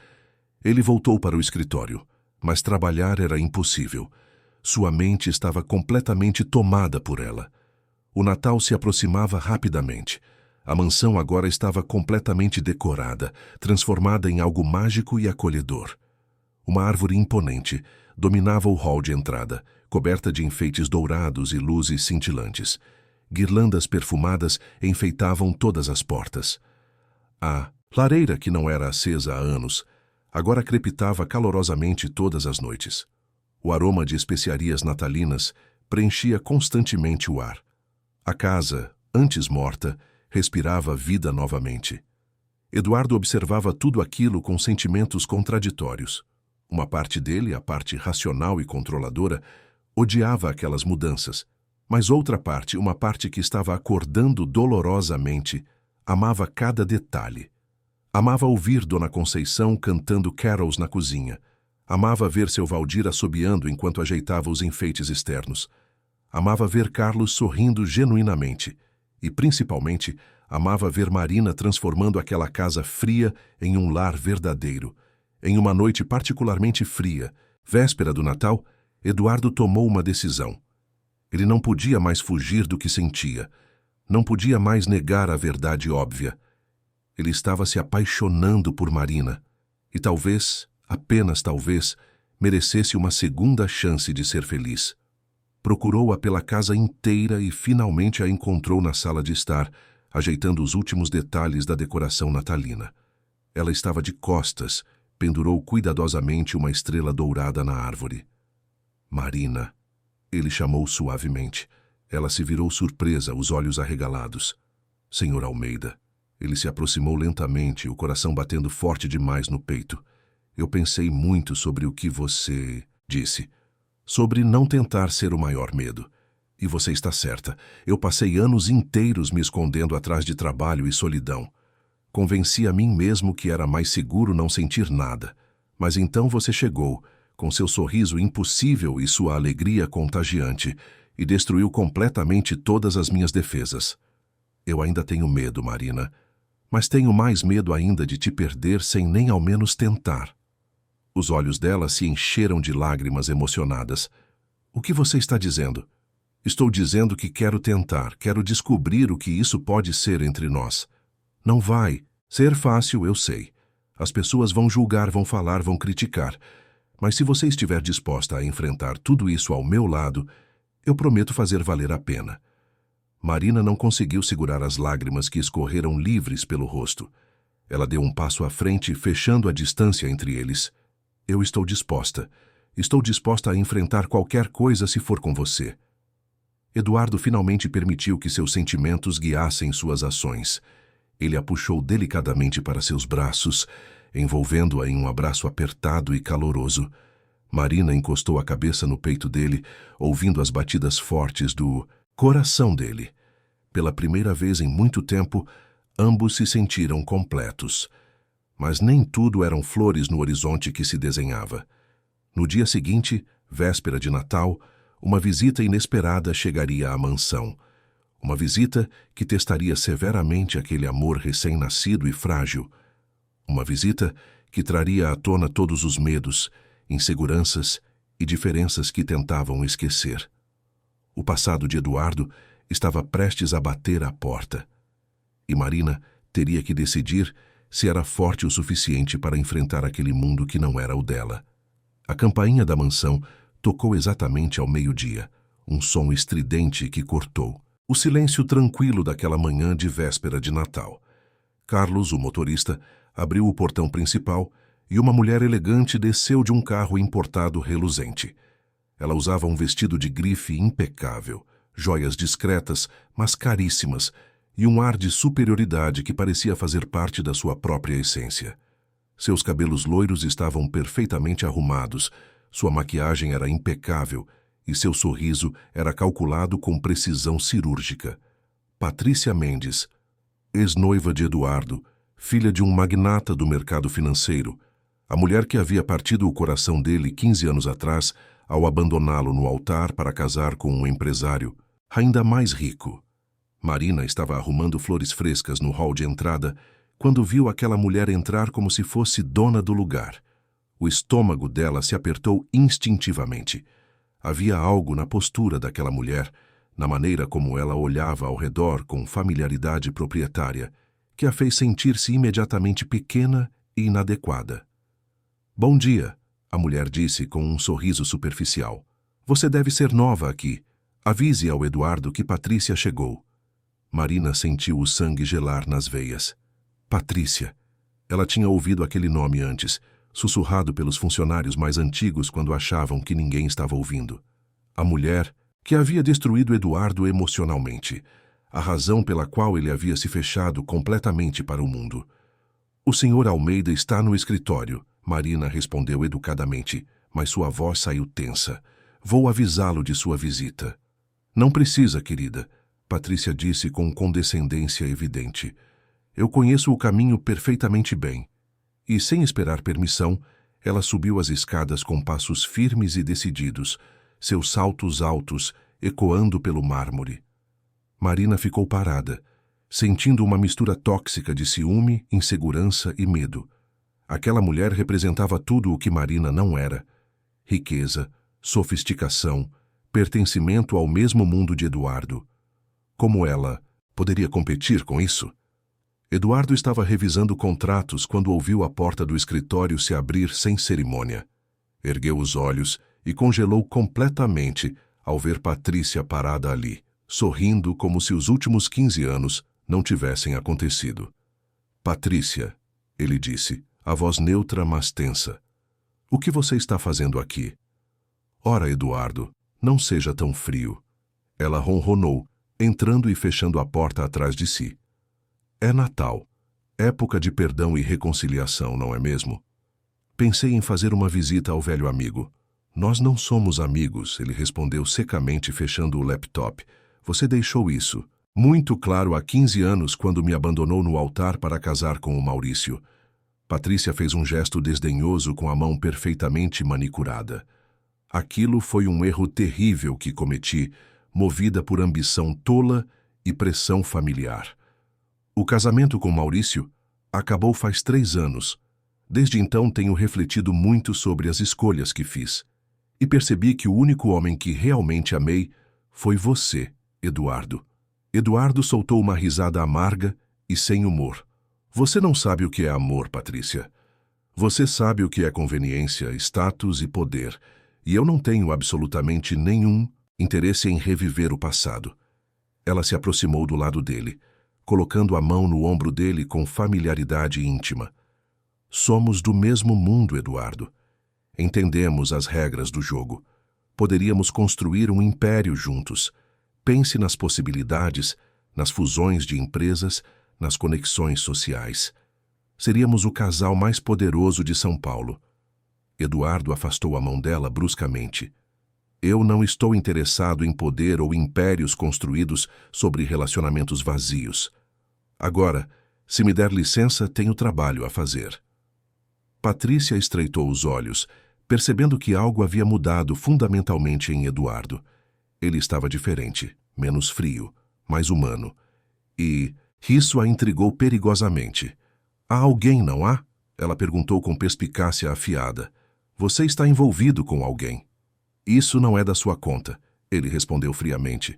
Ele voltou para o escritório, mas trabalhar era impossível. Sua mente estava completamente tomada por ela. O Natal se aproximava rapidamente. A mansão agora estava completamente decorada, transformada em algo mágico e acolhedor. Uma árvore imponente dominava o hall de entrada, coberta de enfeites dourados e luzes cintilantes. Guirlandas perfumadas enfeitavam todas as portas. A lareira, que não era acesa há anos, agora crepitava calorosamente todas as noites. O aroma de especiarias natalinas preenchia constantemente o ar. A casa, antes morta, respirava vida novamente. Eduardo observava tudo aquilo com sentimentos contraditórios. Uma parte dele, a parte racional e controladora, odiava aquelas mudanças, mas outra parte, uma parte que estava acordando dolorosamente, amava cada detalhe. Amava ouvir Dona Conceição cantando carols na cozinha. Amava ver seu Valdir assobiando enquanto ajeitava os enfeites externos. Amava ver Carlos sorrindo genuinamente. E, principalmente, amava ver Marina transformando aquela casa fria em um lar verdadeiro. Em uma noite particularmente fria, véspera do Natal, Eduardo tomou uma decisão. Ele não podia mais fugir do que sentia. Não podia mais negar a verdade óbvia. Ele estava se apaixonando por Marina. E talvez, apenas talvez, merecesse uma segunda chance de ser feliz. Procurou-a pela casa inteira e finalmente a encontrou na sala de estar, ajeitando os últimos detalhes da decoração natalina. Ela estava de costas, pendurou cuidadosamente uma estrela dourada na árvore. Marina, ele chamou suavemente. Ela se virou surpresa, os olhos arregalados. Senhor Almeida. Ele se aproximou lentamente, o coração batendo forte demais no peito. Eu pensei muito sobre o que você disse. Sobre não tentar ser o maior medo. E você está certa. Eu passei anos inteiros me escondendo atrás de trabalho e solidão. Convenci a mim mesmo que era mais seguro não sentir nada. Mas então você chegou, com seu sorriso impossível e sua alegria contagiante, e destruiu completamente todas as minhas defesas. Eu ainda tenho medo, Marina, mas tenho mais medo ainda de te perder sem nem ao menos tentar. Os olhos dela se encheram de lágrimas emocionadas. O que você está dizendo? Estou dizendo que quero tentar, quero descobrir o que isso pode ser entre nós. Não vai ser fácil, eu sei. As pessoas vão julgar, vão falar, vão criticar. Mas se você estiver disposta a enfrentar tudo isso ao meu lado, eu prometo fazer valer a pena. Marina não conseguiu segurar as lágrimas que escorreram livres pelo rosto. Ela deu um passo à frente, fechando a distância entre eles. Eu estou disposta. Estou disposta a enfrentar qualquer coisa se for com você. Eduardo finalmente permitiu que seus sentimentos guiassem suas ações. Ele a puxou delicadamente para seus braços, envolvendo-a em um abraço apertado e caloroso. Marina encostou a cabeça no peito dele, ouvindo as batidas fortes do coração dele. Pela primeira vez em muito tempo, ambos se sentiram completos. Mas nem tudo eram flores no horizonte que se desenhava. No dia seguinte, véspera de Natal, uma visita inesperada chegaria à mansão. Uma visita que testaria severamente aquele amor recém-nascido e frágil. Uma visita que traria à tona todos os medos, inseguranças e diferenças que tentavam esquecer. O passado de Eduardo estava prestes a bater à porta. E Marina teria que decidir se era forte o suficiente para enfrentar aquele mundo que não era o dela. A campainha da mansão tocou exatamente ao meio-dia, um som estridente que cortou o silêncio tranquilo daquela manhã de véspera de Natal. Carlos, o motorista, abriu o portão principal e uma mulher elegante desceu de um carro importado reluzente. Ela usava um vestido de grife impecável, joias discretas, mas caríssimas, e um ar de superioridade que parecia fazer parte da sua própria essência. Seus cabelos loiros estavam perfeitamente arrumados, sua maquiagem era impecável e seu sorriso era calculado com precisão cirúrgica. Patrícia Mendes, ex-noiva de Eduardo, filha de um magnata do mercado financeiro, a mulher que havia partido o coração dele 15 anos atrás ao abandoná-lo no altar para casar com um empresário ainda mais rico. Marina estava arrumando flores frescas no hall de entrada quando viu aquela mulher entrar como se fosse dona do lugar. O estômago dela se apertou instintivamente. Havia algo na postura daquela mulher, na maneira como ela olhava ao redor com familiaridade proprietária, que a fez sentir-se imediatamente pequena e inadequada. "Bom dia", a mulher disse com um sorriso superficial. "Você deve ser nova aqui. Avise ao Eduardo que Patrícia chegou." Marina sentiu o sangue gelar nas veias. Patrícia. Ela tinha ouvido aquele nome antes, sussurrado pelos funcionários mais antigos quando achavam que ninguém estava ouvindo. A mulher que havia destruído Eduardo emocionalmente, a razão pela qual ele havia se fechado completamente para o mundo. "O senhor Almeida está no escritório", Marina respondeu educadamente, mas sua voz saiu tensa. "Vou avisá-lo de sua visita." "Não precisa, querida", Patrícia disse com condescendência evidente. "Eu conheço o caminho perfeitamente bem." E, sem esperar permissão, ela subiu as escadas com passos firmes e decididos, seus saltos altos ecoando pelo mármore. Marina ficou parada, sentindo uma mistura tóxica de ciúme, insegurança e medo. Aquela mulher representava tudo o que Marina não era: riqueza, sofisticação, pertencimento ao mesmo mundo de Eduardo. Como ela poderia competir com isso? Eduardo estava revisando contratos quando ouviu a porta do escritório se abrir sem cerimônia. Ergueu os olhos e congelou completamente ao ver Patrícia parada ali, sorrindo como se os últimos 15 anos não tivessem acontecido. "Patrícia", ele disse, a voz neutra mas tensa. "O que você está fazendo aqui?" "Ora, Eduardo, não seja tão frio." Ela ronronou, entrando e fechando a porta atrás de si. "É Natal, época de perdão e reconciliação, não é mesmo? Pensei em fazer uma visita ao velho amigo." "Nós não somos amigos", ele respondeu secamente, fechando o laptop. "Você deixou isso muito claro há 15 anos quando me abandonou no altar para casar com o Maurício." Patrícia fez um gesto desdenhoso com a mão perfeitamente manicurada. "Aquilo foi um erro terrível que cometi, movida por ambição tola e pressão familiar. O casamento com Maurício acabou faz 3 anos. Desde então tenho refletido muito sobre as escolhas que fiz e percebi que o único homem que realmente amei foi você, Eduardo. Eduardo soltou uma risada amarga e sem humor. Você não sabe o que é amor, Patrícia. Você sabe o que é conveniência, status e poder, e eu não tenho absolutamente nenhum interesse em reviver o passado. Ela se aproximou do lado dele, colocando a mão no ombro dele com familiaridade íntima. Somos do mesmo mundo, Eduardo. Entendemos as regras do jogo. Poderíamos construir um império juntos. Pense nas possibilidades, nas fusões de empresas, nas conexões sociais. Seríamos o casal mais poderoso de São Paulo. Eduardo afastou a mão dela bruscamente. Eu não estou interessado em poder ou impérios construídos sobre relacionamentos vazios. Agora, se me der licença, tenho trabalho a fazer. Patrícia estreitou os olhos, percebendo que algo havia mudado fundamentalmente em Eduardo. Ele estava diferente, menos frio, mais humano. E isso a intrigou perigosamente. Há alguém, não há? Ela perguntou com perspicácia afiada. Você está envolvido com alguém. Isso não é da sua conta, ele respondeu friamente.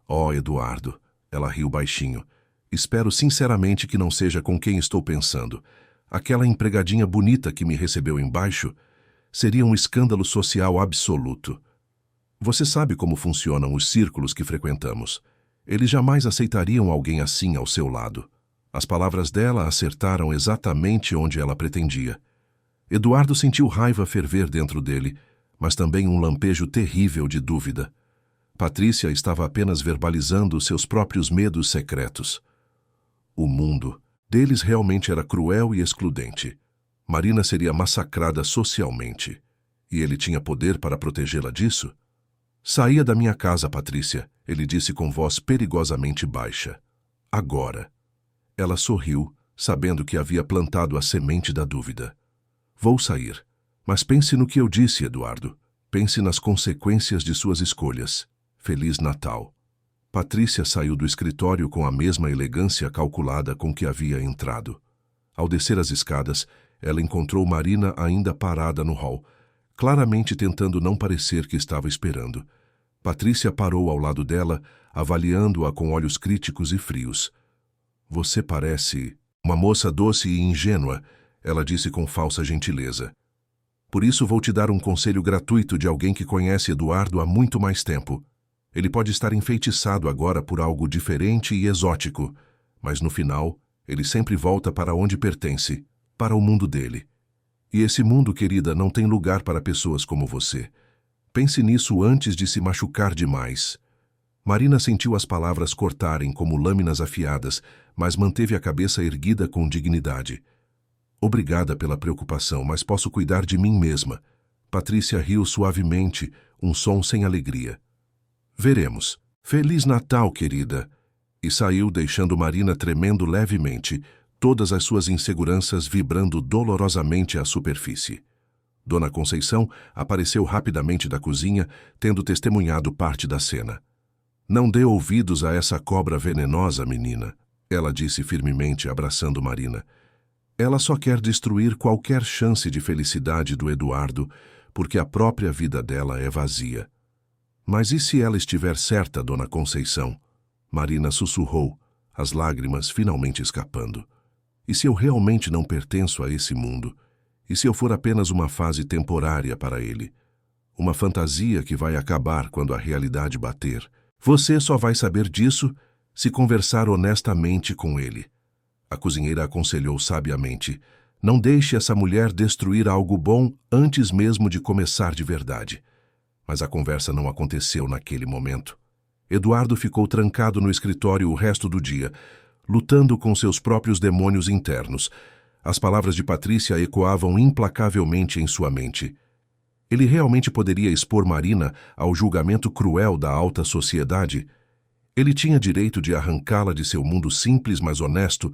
Oh, Eduardo, ela riu baixinho. Espero sinceramente que não seja com quem estou pensando. Aquela empregadinha bonita que me recebeu embaixo seria um escândalo social absoluto. Você sabe como funcionam os círculos que frequentamos. Eles jamais aceitariam alguém assim ao seu lado. As palavras dela acertaram exatamente onde ela pretendia. Eduardo sentiu raiva ferver dentro dele, mas também um lampejo terrível de dúvida. Patrícia estava apenas verbalizando seus próprios medos secretos. O mundo deles realmente era cruel e excludente. Marina seria massacrada socialmente. E ele tinha poder para protegê-la disso? Saia da minha casa, Patrícia, ele disse com voz perigosamente baixa. Agora. Ela sorriu, sabendo que havia plantado a semente da dúvida. Vou sair. Mas pense no que eu disse, Eduardo. Pense nas consequências de suas escolhas. Feliz Natal. Patrícia saiu do escritório com a mesma elegância calculada com que havia entrado. Ao descer as escadas, ela encontrou Marina ainda parada no hall, claramente tentando não parecer que estava esperando. Patrícia parou ao lado dela, avaliando-a com olhos críticos e frios. Você parece uma moça doce e ingênua, ela disse com falsa gentileza. Por isso vou te dar um conselho gratuito de alguém que conhece Eduardo há muito mais tempo. Ele pode estar enfeitiçado agora por algo diferente e exótico, mas no final, ele sempre volta para onde pertence, para o mundo dele. E esse mundo, querida, não tem lugar para pessoas como você. Pense nisso antes de se machucar demais. Marina sentiu as palavras cortarem como lâminas afiadas, mas manteve a cabeça erguida com dignidade. Obrigada pela preocupação, mas posso cuidar de mim mesma. Patrícia riu suavemente, um som sem alegria. Veremos. Feliz Natal, querida. E saiu deixando Marina tremendo levemente, todas as suas inseguranças vibrando dolorosamente à superfície. Dona Conceição apareceu rapidamente da cozinha, tendo testemunhado parte da cena. Não dê ouvidos a essa cobra venenosa, menina, ela disse firmemente, abraçando Marina. Ela só quer destruir qualquer chance de felicidade do Eduardo, porque a própria vida dela é vazia. Mas e se ela estiver certa, Dona Conceição? Marina sussurrou, as lágrimas finalmente escapando. E se eu realmente não pertenço a esse mundo? E se eu for apenas uma fase temporária para ele? Uma fantasia que vai acabar quando a realidade bater? Você só vai saber disso se conversar honestamente com ele. A cozinheira aconselhou sabiamente. Não deixe essa mulher destruir algo bom antes mesmo de começar de verdade. Mas a conversa não aconteceu naquele momento. Eduardo ficou trancado no escritório o resto do dia, lutando com seus próprios demônios internos. As palavras de Patrícia ecoavam implacavelmente em sua mente. Ele realmente poderia expor Marina ao julgamento cruel da alta sociedade? Ele tinha direito de arrancá-la de seu mundo simples, mas honesto,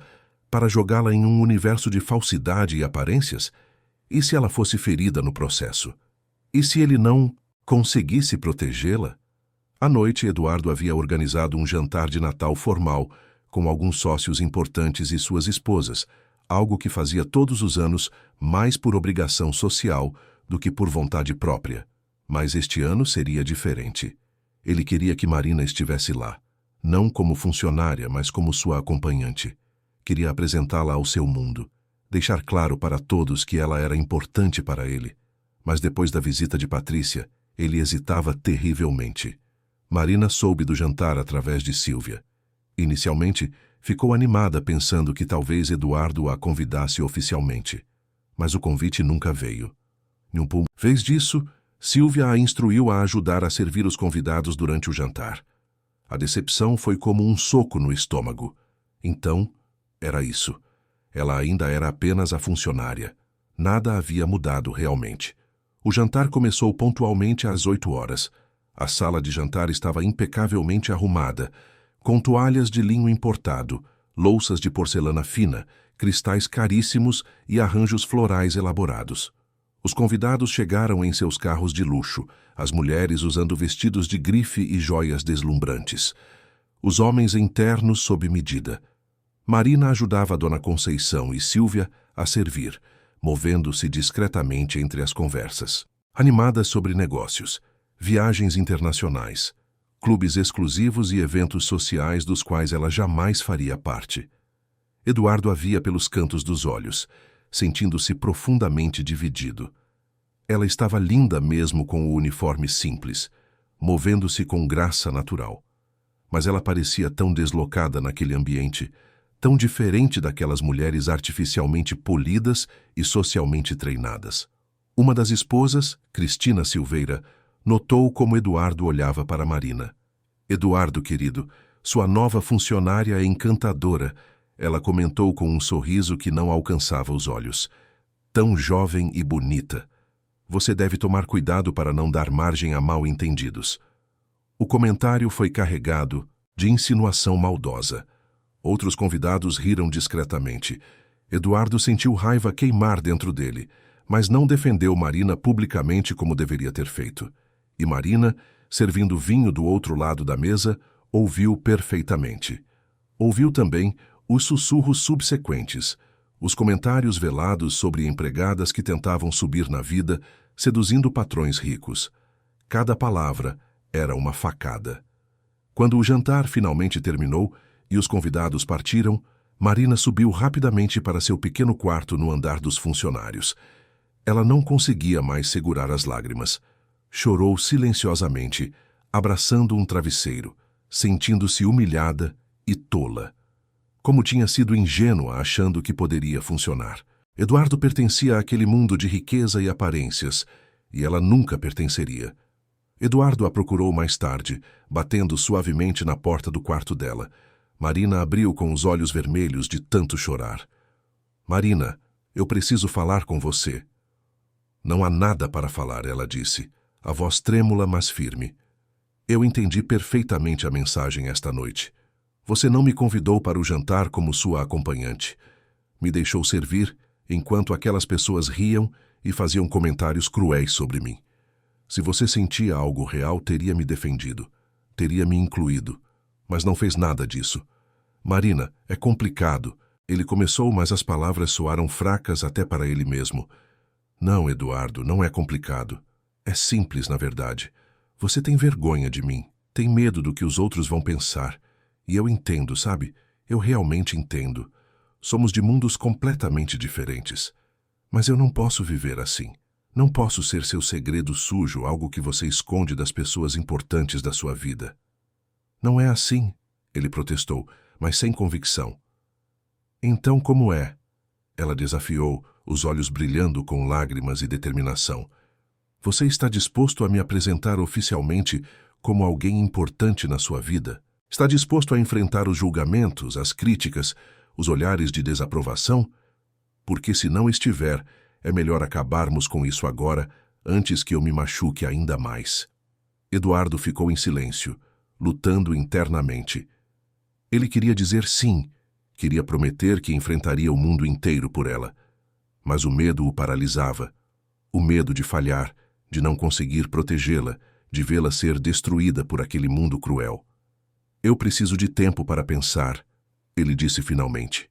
para jogá-la em um universo de falsidade e aparências? E se ela fosse ferida no processo? E se ele não conseguisse protegê-la? À noite, Eduardo havia organizado um jantar de Natal formal com alguns sócios importantes e suas esposas, algo que fazia todos os anos mais por obrigação social do que por vontade própria. Mas este ano seria diferente. Ele queria que Marina estivesse lá, não como funcionária, mas como sua acompanhante. Queria apresentá-la ao seu mundo, deixar claro para todos que ela era importante para ele. Mas depois da visita de Patrícia, ele hesitava terrivelmente. Marina soube do jantar através de Sílvia. Inicialmente, ficou animada pensando que talvez Eduardo a convidasse oficialmente. Mas o convite nunca veio. Em vez disso, Sílvia a instruiu a ajudar a servir os convidados durante o jantar. A decepção foi como um soco no estômago. Então, era isso. Ela ainda era apenas a funcionária. Nada havia mudado realmente. O jantar começou pontualmente às 8 horas. A sala de jantar estava impecavelmente arrumada, com toalhas de linho importado, louças de porcelana fina, cristais caríssimos e arranjos florais elaborados. Os convidados chegaram em seus carros de luxo, as mulheres usando vestidos de grife e joias deslumbrantes. Os homens em ternos sob medida. Marina ajudava a Dona Conceição e Sílvia a servir, movendo-se discretamente entre as conversas. Animadas sobre negócios, viagens internacionais, clubes exclusivos e eventos sociais dos quais ela jamais faria parte. Eduardo a via pelos cantos dos olhos, sentindo-se profundamente dividido. Ela estava linda mesmo com o uniforme simples, movendo-se com graça natural. Mas ela parecia tão deslocada naquele ambiente, tão diferente daquelas mulheres artificialmente polidas e socialmente treinadas. Uma das esposas, Cristina Silveira, notou como Eduardo olhava para Marina. "Eduardo, querido, sua nova funcionária é encantadora", ela comentou com um sorriso que não alcançava os olhos. "Tão jovem e bonita. Você deve tomar cuidado para não dar margem a mal-entendidos." O comentário foi carregado de insinuação maldosa. Outros convidados riram discretamente. Eduardo sentiu raiva queimar dentro dele, mas não defendeu Marina publicamente como deveria ter feito. E Marina, servindo vinho do outro lado da mesa, ouviu perfeitamente. Ouviu também os sussurros subsequentes, os comentários velados sobre empregadas que tentavam subir na vida, seduzindo patrões ricos. Cada palavra era uma facada. Quando o jantar finalmente terminou e os convidados partiram, Marina subiu rapidamente para seu pequeno quarto no andar dos funcionários. Ela não conseguia mais segurar as lágrimas. Chorou silenciosamente, abraçando um travesseiro, sentindo-se humilhada e tola. Como tinha sido ingênua achando que poderia funcionar. Eduardo pertencia àquele mundo de riqueza e aparências, e ela nunca pertenceria. Eduardo a procurou mais tarde, batendo suavemente na porta do quarto dela. Marina abriu com os olhos vermelhos de tanto chorar. "Marina, eu preciso falar com você." "Não há nada para falar", ela disse, a voz trêmula, mas firme. "Eu entendi perfeitamente a mensagem esta noite. Você não me convidou para o jantar como sua acompanhante. Me deixou servir enquanto aquelas pessoas riam e faziam comentários cruéis sobre mim. Se você sentia algo real, teria me defendido, teria me incluído, mas não fez nada disso. Marina, é complicado." Ele começou, mas as palavras soaram fracas até para ele mesmo. "Não, Eduardo, não é complicado. É simples, na verdade. Você tem vergonha de mim, tem medo do que os outros vão pensar. E eu entendo, sabe? Eu realmente entendo. Somos de mundos completamente diferentes. Mas eu não posso viver assim. Não posso ser seu segredo sujo, algo que você esconde das pessoas importantes da sua vida." "Não é assim", ele protestou, mas sem convicção. "Então como é?" Ela desafiou, os olhos brilhando com lágrimas e determinação. "Você está disposto a me apresentar oficialmente como alguém importante na sua vida? Está disposto a enfrentar os julgamentos, as críticas, os olhares de desaprovação? Porque se não estiver, é melhor acabarmos com isso agora, antes que eu me machuque ainda mais." Eduardo ficou em silêncio, lutando internamente. Ele queria dizer sim, queria prometer que enfrentaria o mundo inteiro por ela. Mas o medo o paralisava. O medo de falhar, de não conseguir protegê-la, de vê-la ser destruída por aquele mundo cruel. Eu preciso de tempo para pensar, ele disse finalmente.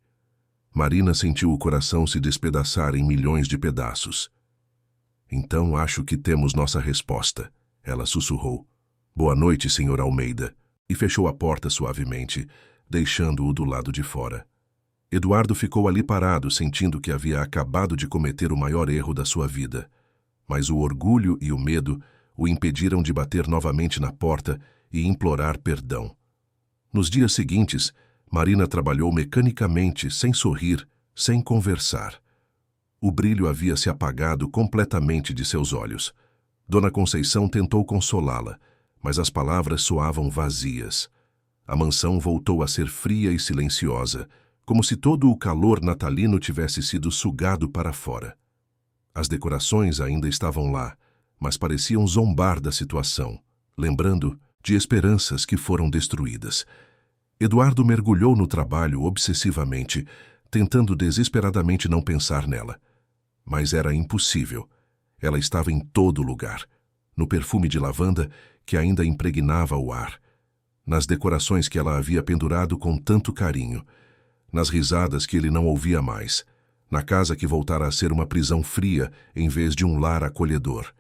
Marina sentiu o coração se despedaçar em milhões de pedaços. Então acho que temos nossa resposta, ela sussurrou. Boa noite, Sr. Almeida, e fechou a porta suavemente, deixando-o do lado de fora. Eduardo ficou ali parado, sentindo que havia acabado de cometer o maior erro da sua vida. Mas o orgulho e o medo o impediram de bater novamente na porta e implorar perdão. Nos dias seguintes, Marina trabalhou mecanicamente, sem sorrir, sem conversar. O brilho havia se apagado completamente de seus olhos. Dona Conceição tentou consolá-la, mas as palavras soavam vazias. A mansão voltou a ser fria e silenciosa, como se todo o calor natalino tivesse sido sugado para fora. As decorações ainda estavam lá, mas pareciam zombar da situação, lembrando de esperanças que foram destruídas. Eduardo mergulhou no trabalho obsessivamente, tentando desesperadamente não pensar nela. Mas era impossível. Ela estava em todo lugar, no perfume de lavanda que ainda impregnava o ar, nas decorações que ela havia pendurado com tanto carinho, nas risadas que ele não ouvia mais, na casa que voltara a ser uma prisão fria em vez de um lar acolhedor.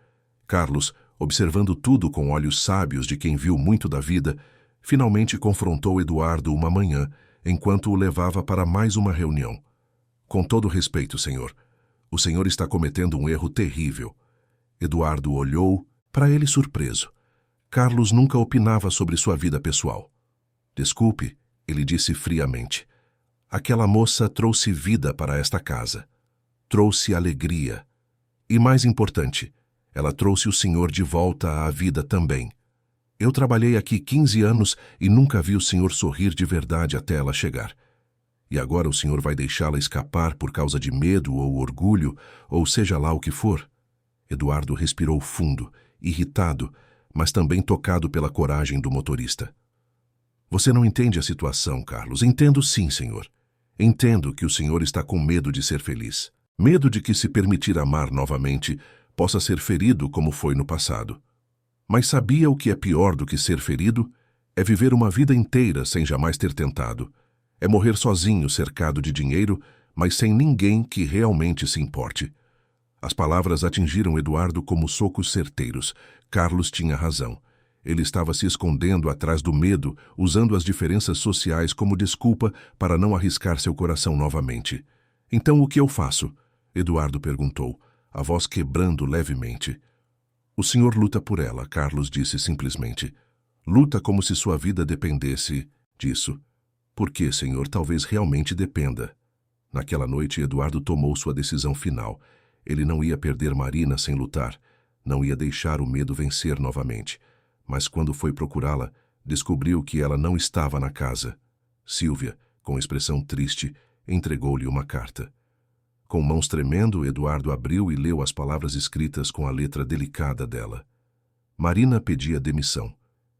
Carlos, observando tudo com olhos sábios de quem viu muito da vida, finalmente confrontou Eduardo uma manhã, enquanto o levava para mais uma reunião. Com todo respeito, senhor, o senhor está cometendo um erro terrível. Eduardo olhou, para ele surpreso. Carlos nunca opinava sobre sua vida pessoal. Desculpe, ele disse friamente. Aquela moça trouxe vida para esta casa. Trouxe alegria. E mais importante, ela trouxe o senhor de volta à vida também. Eu trabalhei aqui 15 anos e nunca vi o senhor sorrir de verdade até ela chegar. E agora o senhor vai deixá-la escapar por causa de medo ou orgulho, ou seja lá o que for? Eduardo respirou fundo, irritado, mas também tocado pela coragem do motorista. Você não entende a situação, Carlos. Entendo sim, senhor. Entendo que o senhor está com medo de ser feliz. Medo de que, se permitir amar novamente, possa ser ferido como foi no passado. Mas sabia o que é pior do que ser ferido? É viver uma vida inteira sem jamais ter tentado. É morrer sozinho, cercado de dinheiro, mas sem ninguém que realmente se importe. As palavras atingiram Eduardo como socos certeiros. Carlos tinha razão. Ele estava se escondendo atrás do medo, usando as diferenças sociais como desculpa para não arriscar seu coração novamente. Então o que eu faço? Eduardo perguntou, a voz quebrando levemente. O senhor luta por ela, Carlos disse simplesmente. Luta como se sua vida dependesse disso. Por que, senhor, talvez realmente dependa. Naquela noite, Eduardo tomou sua decisão final. Ele não ia perder Marina sem lutar. Não ia deixar o medo vencer novamente. Mas quando foi procurá-la, descobriu que ela não estava na casa. Sílvia, com expressão triste, entregou-lhe uma carta. Com mãos tremendo, Eduardo abriu e leu as palavras escritas com a letra delicada dela. Marina pedia demissão.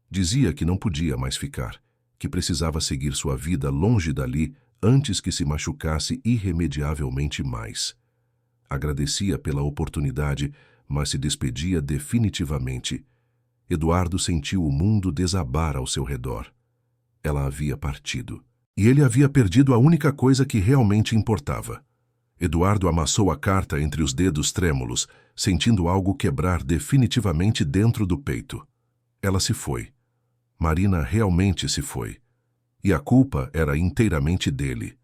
Dizia que não podia mais ficar, que precisava seguir sua vida longe dali antes que se machucasse irremediavelmente mais. Agradecia pela oportunidade, mas se despedia definitivamente. Eduardo sentiu o mundo desabar ao seu redor. Ela havia partido. E ele havia perdido a única coisa que realmente importava. Eduardo amassou a carta entre os dedos trêmulos, sentindo algo quebrar definitivamente dentro do peito. Ela se foi. Marina realmente se foi. E a culpa era inteiramente dele.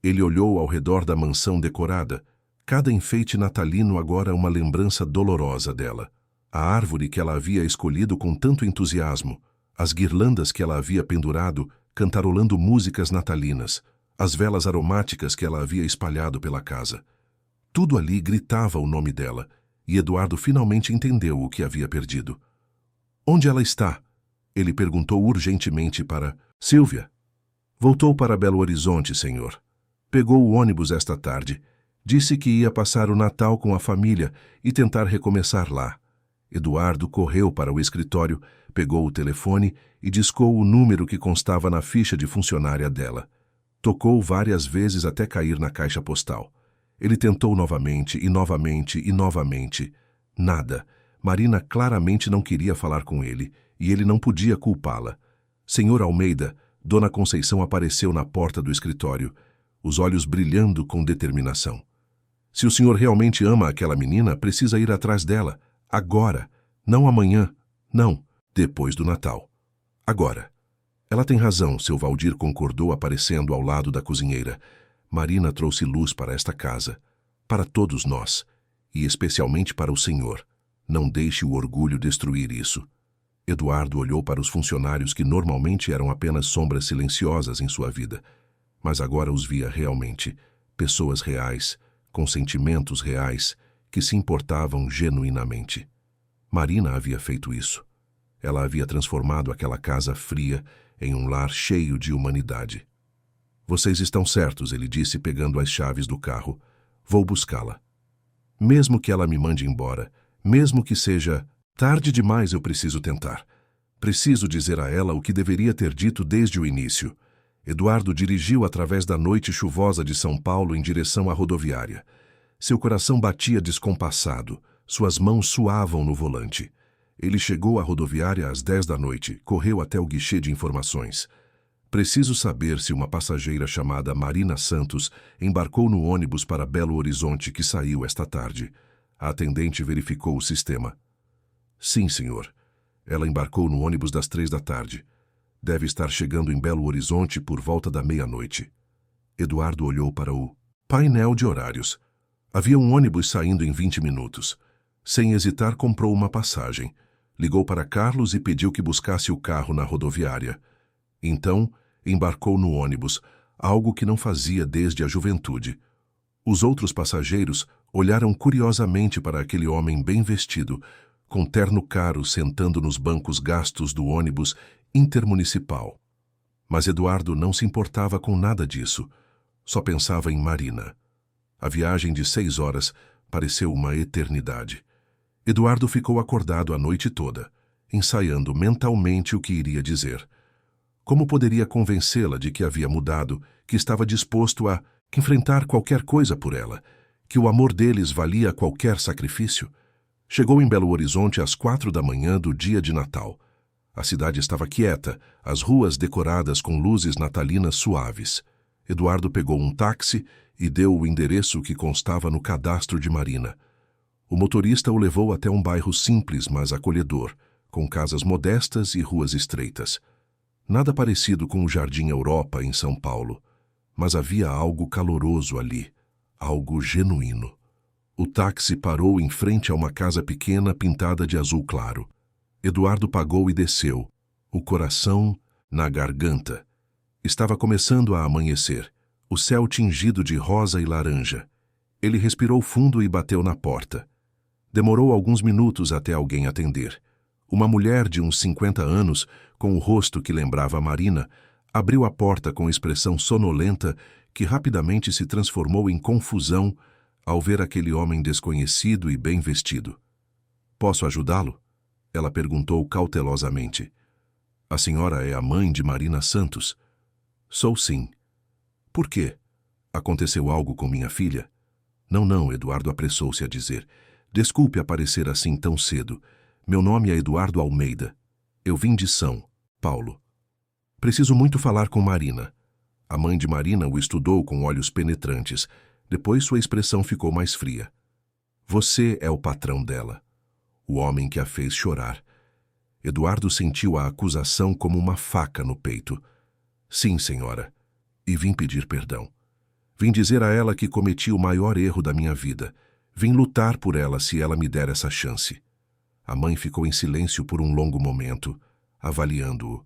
Ele olhou ao redor da mansão decorada. Cada enfeite natalino agora uma lembrança dolorosa dela. A árvore que ela havia escolhido com tanto entusiasmo, as guirlandas que ela havia pendurado, cantarolando músicas natalinas, as velas aromáticas que ela havia espalhado pela casa. Tudo ali gritava o nome dela, e Eduardo finalmente entendeu o que havia perdido. Onde ela está? Ele perguntou urgentemente para Sílvia. Voltou para Belo Horizonte, senhor. Pegou o ônibus esta tarde. Disse que ia passar o Natal com a família e tentar recomeçar lá. Eduardo correu para o escritório, pegou o telefone e discou o número que constava na ficha de funcionária dela. Tocou várias vezes até cair na caixa postal. Ele tentou novamente e novamente e novamente. Nada. Marina claramente não queria falar com ele, e ele não podia culpá-la. Senhor Almeida, Dona Conceição apareceu na porta do escritório, os olhos brilhando com determinação. Se o senhor realmente ama aquela menina, precisa ir atrás dela. Agora. Não amanhã. Não. Depois do Natal. Agora. Ela tem razão, seu Valdir concordou, aparecendo ao lado da cozinheira. Marina trouxe luz para esta casa. Para todos nós. E especialmente para o senhor. Não deixe o orgulho destruir isso. Eduardo olhou para os funcionários que normalmente eram apenas sombras silenciosas em sua vida. Mas agora os via realmente. Pessoas reais, com sentimentos reais, que se importavam genuinamente. Marina havia feito isso. Ela havia transformado aquela casa fria em um lar cheio de humanidade. Vocês estão certos, ele disse, pegando as chaves do carro. Vou buscá-la. Mesmo que ela me mande embora, mesmo que seja tarde demais, eu preciso tentar. Preciso dizer a ela o que deveria ter dito desde o início. Eduardo dirigiu através da noite chuvosa de São Paulo em direção à rodoviária. Seu coração batia descompassado, suas mãos suavam no volante. Ele chegou à rodoviária às 10 da noite, correu até o guichê de informações. Preciso saber se uma passageira chamada Marina Santos embarcou no ônibus para Belo Horizonte que saiu esta tarde. A atendente verificou o sistema. Sim, senhor. Ela embarcou no ônibus das 3 da tarde. Deve estar chegando em Belo Horizonte por volta da meia-noite. Eduardo olhou para o painel de horários. Havia um ônibus saindo em 20 minutos. Sem hesitar, comprou uma passagem. Ligou para Carlos e pediu que buscasse o carro na rodoviária. Então, embarcou no ônibus, algo que não fazia desde a juventude. Os outros passageiros olharam curiosamente para aquele homem bem vestido, com terno caro, sentando nos bancos gastos do ônibus intermunicipal. Mas Eduardo não se importava com nada disso. Só pensava em Marina. A viagem de 6 horas pareceu uma eternidade. Eduardo ficou acordado a noite toda, ensaiando mentalmente o que iria dizer. Como poderia convencê-la de que havia mudado, que estava disposto a enfrentar qualquer coisa por ela, que o amor deles valia qualquer sacrifício? Chegou em Belo Horizonte às 4 da manhã do dia de Natal. A cidade estava quieta, as ruas decoradas com luzes natalinas suaves. Eduardo pegou um táxi e deu o endereço que constava no cadastro de Marina. O motorista o levou até um bairro simples, mas acolhedor, com casas modestas e ruas estreitas. Nada parecido com o Jardim Europa em São Paulo, mas havia algo caloroso ali, algo genuíno. O táxi parou em frente a uma casa pequena pintada de azul claro. Eduardo pagou e desceu, o coração na garganta. Estava começando a amanhecer, o céu tingido de rosa e laranja. Ele respirou fundo e bateu na porta. Demorou alguns minutos até alguém atender. Uma mulher de uns 50 anos, com o rosto que lembrava Marina, abriu a porta com expressão sonolenta que rapidamente se transformou em confusão ao ver aquele homem desconhecido e bem vestido. Posso ajudá-lo? Ela perguntou cautelosamente. A senhora é a mãe de Marina Santos? Sou sim. Por quê? Aconteceu algo com minha filha? Não, Eduardo apressou-se a dizer. Desculpe aparecer assim tão cedo. Meu nome é Eduardo Almeida. Eu vim de São Paulo. Preciso muito falar com Marina. A mãe de Marina o estudou com olhos penetrantes. Depois sua expressão ficou mais fria. Você é o patrão dela. O homem que a fez chorar. Eduardo sentiu a acusação como uma faca no peito. Sim, senhora. E vim pedir perdão. Vim dizer a ela que cometi o maior erro da minha vida. Vim lutar por ela se ela me der essa chance. A mãe ficou em silêncio por um longo momento, avaliando-o.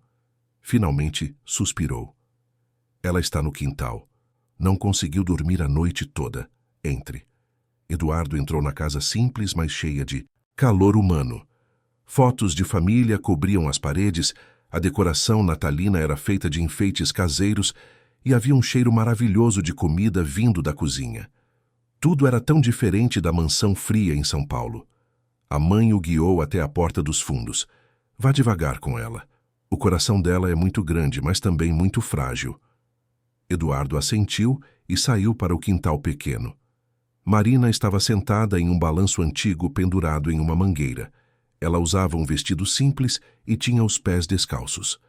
Finalmente, suspirou. Ela está no quintal. Não conseguiu dormir a noite toda. Entre. Eduardo entrou na casa simples, mas cheia de calor humano. Fotos de família cobriam as paredes, a decoração natalina era feita de enfeites caseiros e havia um cheiro maravilhoso de comida vindo da cozinha. Tudo era tão diferente da mansão fria em São Paulo. A mãe o guiou até a porta dos fundos. Vá devagar com ela. O coração dela é muito grande, mas também muito frágil. Eduardo assentiu e saiu para o quintal pequeno. Marina estava sentada em um balanço antigo pendurado em uma mangueira. Ela usava um vestido simples e tinha os pés descalços.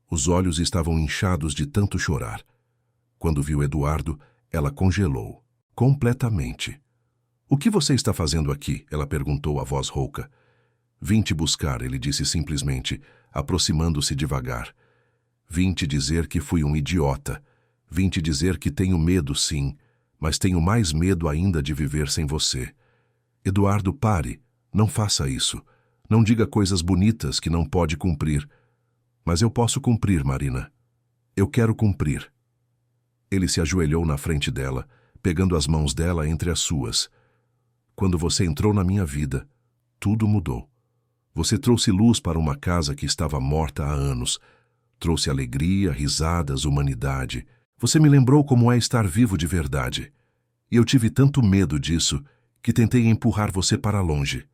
Os olhos estavam inchados de tanto chorar. Quando viu Eduardo, ela congelou, completamente. "O que você está fazendo aqui?" ela perguntou a voz rouca. "Vim te buscar", ele disse simplesmente, aproximando-se devagar. "Vim te dizer que fui um idiota. Vim te dizer que tenho medo, sim, mas tenho mais medo ainda de viver sem você. Eduardo, pare. Não faça isso. Não diga coisas bonitas que não pode cumprir. Mas eu posso cumprir, Marina. Eu quero cumprir." Ele se ajoelhou na frente dela, pegando as mãos dela entre as suas. "Quando você entrou na minha vida, tudo mudou. Você trouxe luz para uma casa que estava morta há anos. Trouxe alegria, risadas, humanidade. Você me lembrou como é estar vivo de verdade. E eu tive tanto medo disso que tentei empurrar você para longe."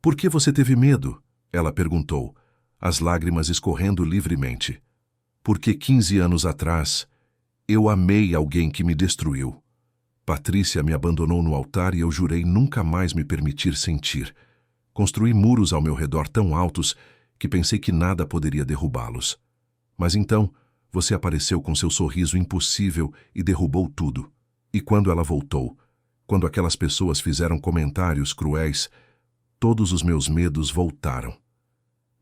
"Por que você teve medo?" ela perguntou, as lágrimas escorrendo livremente. "Porque 15 anos atrás, eu amei alguém que me destruiu. Patrícia me abandonou no altar e eu jurei nunca mais me permitir sentir. Construí muros ao meu redor tão altos que pensei que nada poderia derrubá-los. Mas então, você apareceu com seu sorriso impossível e derrubou tudo. E quando ela voltou, quando aquelas pessoas fizeram comentários cruéis, todos os meus medos voltaram.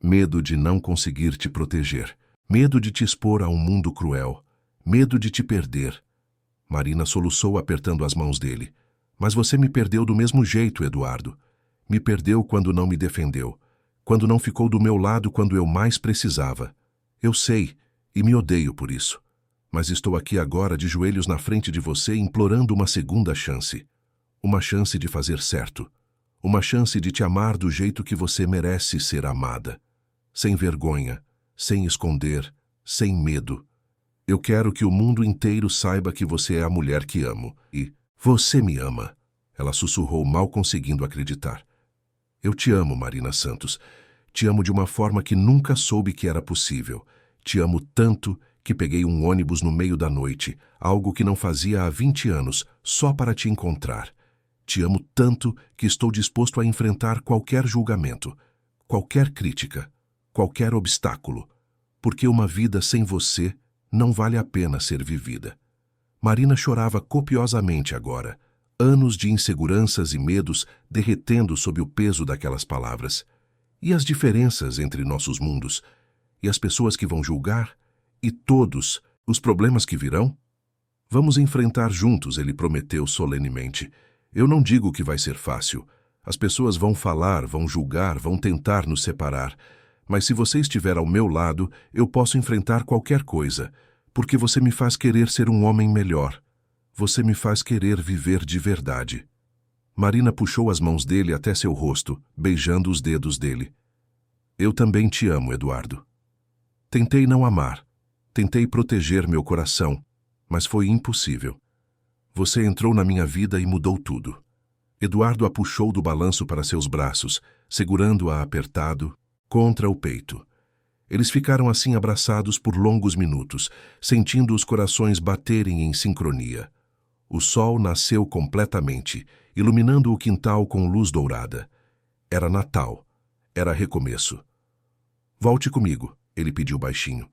Medo de não conseguir te proteger. Medo de te expor a um mundo cruel. Medo de te perder." Marina soluçou apertando as mãos dele. "Mas você me perdeu do mesmo jeito, Eduardo. Me perdeu quando não me defendeu. Quando não ficou do meu lado quando eu mais precisava. Eu sei, e me odeio por isso. Mas estou aqui agora de joelhos na frente de você implorando uma segunda chance. Uma chance de fazer certo. Uma chance de te amar do jeito que você merece ser amada. Sem vergonha, sem esconder, sem medo. Eu quero que o mundo inteiro saiba que você é a mulher que amo. E você me ama." Ela sussurrou, mal conseguindo acreditar. "Eu te amo, Marina Santos. Te amo de uma forma que nunca soube que era possível. Te amo tanto que peguei um ônibus no meio da noite, algo que não fazia há 20 anos, só para te encontrar. Te amo tanto que estou disposto a enfrentar qualquer julgamento, qualquer crítica, qualquer obstáculo, porque uma vida sem você não vale a pena ser vivida." Marina chorava copiosamente agora, anos de inseguranças e medos derretendo sob o peso daquelas palavras. E as diferenças entre nossos mundos? E as pessoas que vão julgar? E todos os problemas que virão? "Vamos enfrentar juntos", ele prometeu solenemente. "Eu não digo que vai ser fácil. As pessoas vão falar, vão julgar, vão tentar nos separar. Mas se você estiver ao meu lado, eu posso enfrentar qualquer coisa, porque você me faz querer ser um homem melhor. Você me faz querer viver de verdade." Marina puxou as mãos dele até seu rosto, beijando os dedos dele. "Eu também te amo, Eduardo. Tentei não amar, tentei proteger meu coração, mas foi impossível. Você entrou na minha vida e mudou tudo." Eduardo a puxou do balanço para seus braços, segurando-a apertado contra o peito. Eles ficaram assim abraçados por longos minutos, sentindo os corações baterem em sincronia. O sol nasceu completamente, iluminando o quintal com luz dourada. Era Natal. Era recomeço. "Volte comigo", ele pediu baixinho.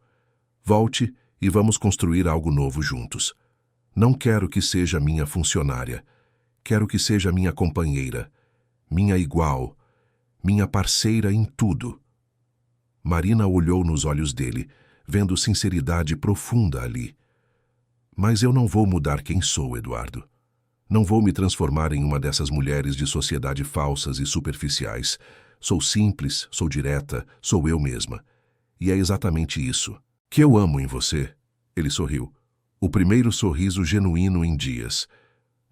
"Volte e vamos construir algo novo juntos. Não quero que seja minha funcionária. Quero que seja minha companheira, minha igual, minha parceira em tudo." Marina olhou nos olhos dele, vendo sinceridade profunda ali. "Mas eu não vou mudar quem sou, Eduardo. Não vou me transformar em uma dessas mulheres de sociedade falsas e superficiais. Sou simples, sou direta, sou eu mesma. E é exatamente isso que eu amo em você." Ele sorriu. O primeiro sorriso genuíno em dias.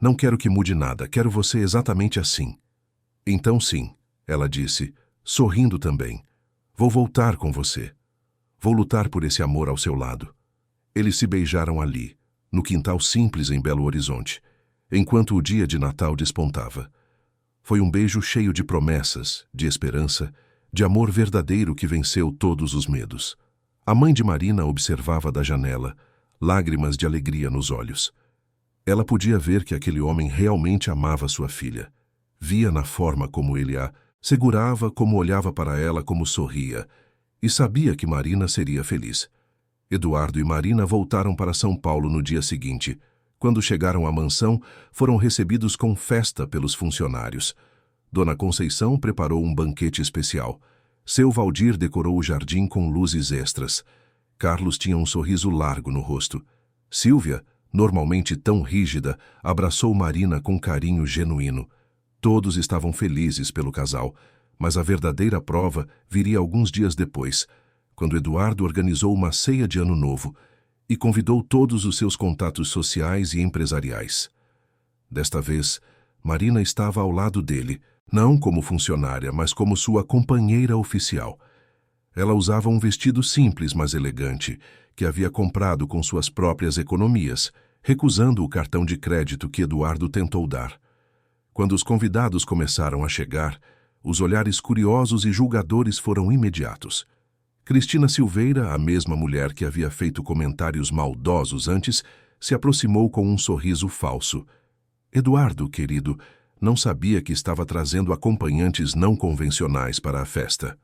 "Não quero que mude nada, quero você exatamente assim." "Então sim", ela disse, sorrindo também. "Vou voltar com você. Vou lutar por esse amor ao seu lado." Eles se beijaram ali, no quintal simples em Belo Horizonte, enquanto o dia de Natal despontava. Foi um beijo cheio de promessas, de esperança, de amor verdadeiro que venceu todos os medos. A mãe de Marina observava da janela, lágrimas de alegria nos olhos. Ela podia ver que aquele homem realmente amava sua filha. Via na forma como ele a Segurava como olhava para ela, como sorria, e sabia que Marina seria feliz. Eduardo e Marina voltaram para São Paulo no dia seguinte. Quando chegaram à mansão, foram recebidos com festa pelos funcionários. Dona Conceição preparou um banquete especial. Seu Valdir decorou o jardim com luzes extras. Carlos tinha um sorriso largo no rosto. Sílvia, normalmente tão rígida, abraçou Marina com carinho genuíno. Todos estavam felizes pelo casal, mas a verdadeira prova viria alguns dias depois, quando Eduardo organizou uma ceia de Ano Novo e convidou todos os seus contatos sociais e empresariais. Desta vez, Marina estava ao lado dele, não como funcionária, mas como sua companheira oficial. Ela usava um vestido simples, mas elegante, que havia comprado com suas próprias economias, recusando o cartão de crédito que Eduardo tentou dar. Quando os convidados começaram a chegar, os olhares curiosos e julgadores foram imediatos. Cristina Silveira, a mesma mulher que havia feito comentários maldosos antes, se aproximou com um sorriso falso. Eduardo, querido, não sabia que estava trazendo acompanhantes não convencionais para a festa.